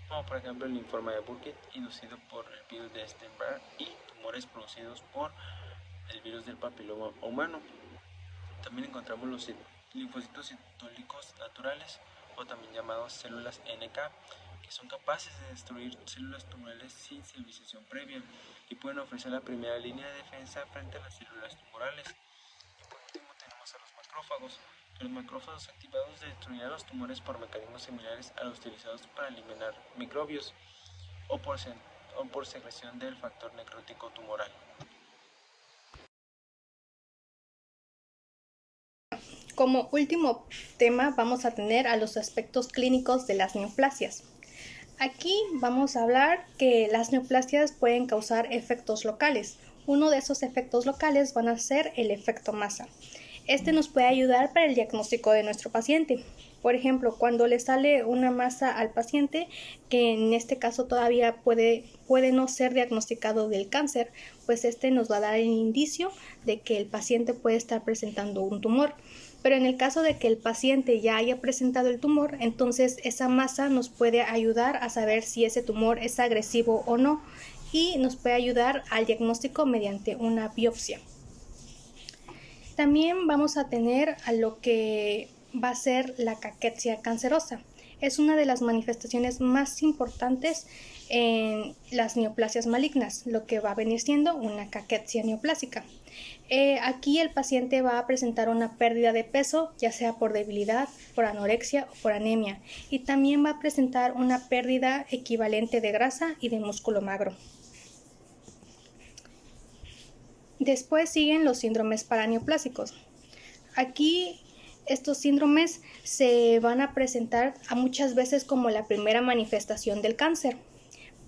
Speaker 5: como por ejemplo el linfoma de Burkitt inducido por el virus de Epstein-Barr y tumores producidos por el virus del papiloma humano. También encontramos los linfocitos citólicos naturales, o también llamados células NK, que son capaces de destruir células tumorales sin civilización previa y pueden ofrecer la primera línea de defensa frente a las células tumorales. Y por último tenemos a los macrófagos. Los macrófagos activados destruirán los tumores por mecanismos similares a los utilizados para eliminar microbios o por secreción del factor necrótico tumoral.
Speaker 4: Como último tema vamos a tener a los aspectos clínicos de las neoplasias. Aquí vamos a hablar que las neoplasias pueden causar efectos locales. Uno de esos efectos locales van a ser el efecto masa. Este nos puede ayudar para el diagnóstico de nuestro paciente. Por ejemplo, cuando le sale una masa al paciente, que en este caso todavía puede no ser diagnosticado del cáncer, pues este nos va a dar el indicio de que el paciente puede estar presentando un tumor. Pero en el caso de que el paciente ya haya presentado el tumor, entonces esa masa nos puede ayudar a saber si ese tumor es agresivo o no y nos puede ayudar al diagnóstico mediante una biopsia. También vamos a tener a lo que va a ser la caquexia cancerosa. Es una de las manifestaciones más importantes en las neoplasias malignas, lo que va a venir siendo una caquexia neoplásica. Aquí el paciente va a presentar una pérdida de peso, ya sea por debilidad, por anorexia o por anemia, y también va a presentar una pérdida equivalente de grasa y de músculo magro. Después siguen los síndromes paraneoplásicos. Aquí estos síndromes se van a presentar a muchas veces como la primera manifestación del cáncer,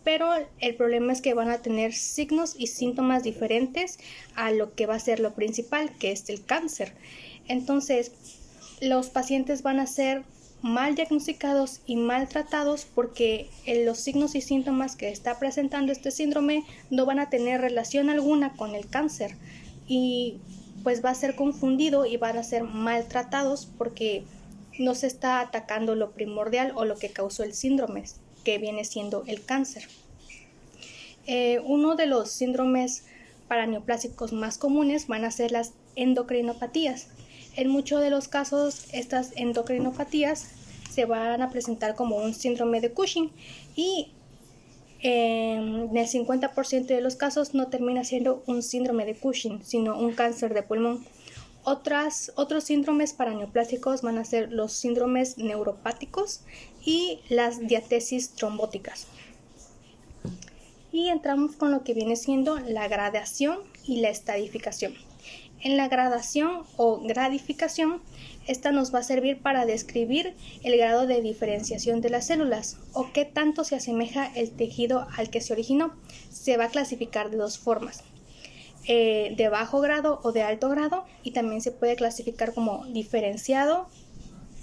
Speaker 4: pero el problema es que van a tener signos y síntomas diferentes a lo que va a ser lo principal, que es el cáncer. Entonces, los pacientes van a ser mal diagnosticados y mal tratados porque los signos y síntomas que está presentando este síndrome no van a tener relación alguna con el cáncer y pues va a ser confundido y van a ser maltratados porque no se está atacando lo primordial o lo que causó el síndrome, que viene siendo el cáncer. Uno de los síndromes paraneoplásicos más comunes van a ser las endocrinopatías. En muchos de los casos, estas endocrinopatías se van a presentar como un síndrome de Cushing y en el 50% de los casos no termina siendo un síndrome de Cushing, sino un cáncer de pulmón. Otros síndromes paraneoplásicos van a ser los síndromes neuropáticos y las diatesis trombóticas. Y entramos con lo que viene siendo la gradación y la estadificación. En la gradación o gradificación, esta nos va a servir para describir el grado de diferenciación de las células o qué tanto se asemeja el tejido al que se originó. Se va a clasificar de dos formas, de bajo grado o de alto grado, y también se puede clasificar como diferenciado,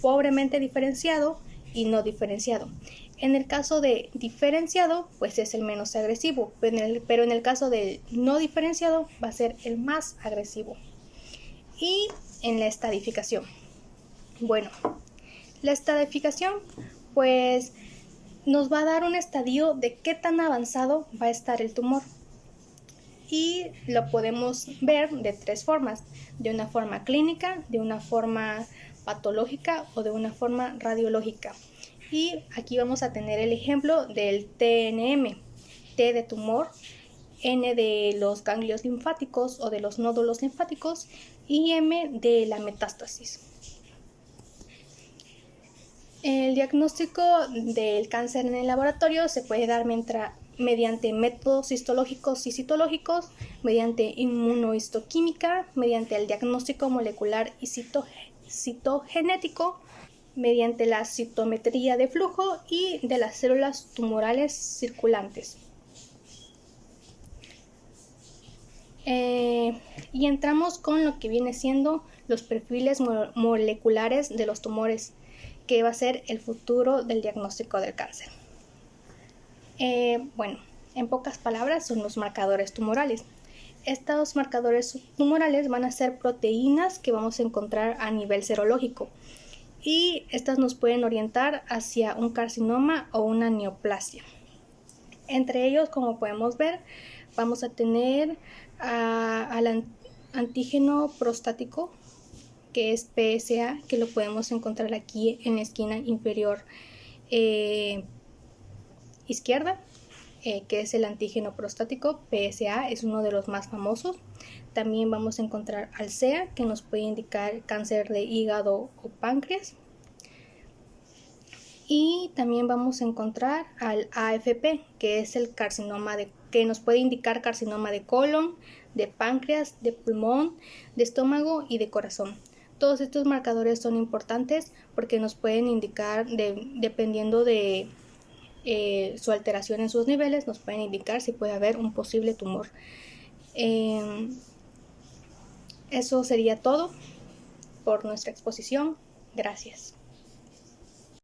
Speaker 4: pobremente diferenciado y no diferenciado. En el caso de diferenciado, pues es el menos agresivo, pero en el caso del no diferenciado va a ser el más agresivo. Y en la estadificación. Bueno, la estadificación pues nos va a dar un estadio de qué tan avanzado va a estar el tumor. Y lo podemos ver de tres formas: de una forma clínica, de una forma patológica o de una forma radiológica. Y aquí vamos a tener el ejemplo del TNM, T de tumor, N de los ganglios linfáticos o de los nódulos linfáticos y M de la metástasis. El diagnóstico del cáncer en el laboratorio se puede dar mediante métodos histológicos y citológicos, mediante inmunohistoquímica, mediante el diagnóstico molecular y citogenético, mediante la citometría de flujo y de las células tumorales circulantes. Y entramos con lo que viene siendo los perfiles moleculares de los tumores, que va a ser el futuro del diagnóstico del cáncer. Bueno, en pocas palabras son los marcadores tumorales. Estos marcadores tumorales van a ser proteínas que vamos a encontrar a nivel serológico y estas nos pueden orientar hacia un carcinoma o una neoplasia. Entre ellos, como podemos ver, vamos a tener al antígeno prostático, que es PSA, que lo podemos encontrar aquí en la esquina inferior izquierda, que es el antígeno prostático. PSA es uno de los más famosos. también vamos a encontrar al CEA, que nos puede indicar cáncer de hígado o páncreas. Y también vamos a encontrar al AFP, que es el carcinoma que nos puede indicar carcinoma de colon, de páncreas, de pulmón, de estómago y de corazón. Todos estos marcadores son importantes porque nos pueden indicar, dependiendo de su alteración en sus niveles, nos pueden indicar si puede haber un posible tumor. Eso sería todo por nuestra exposición. Gracias.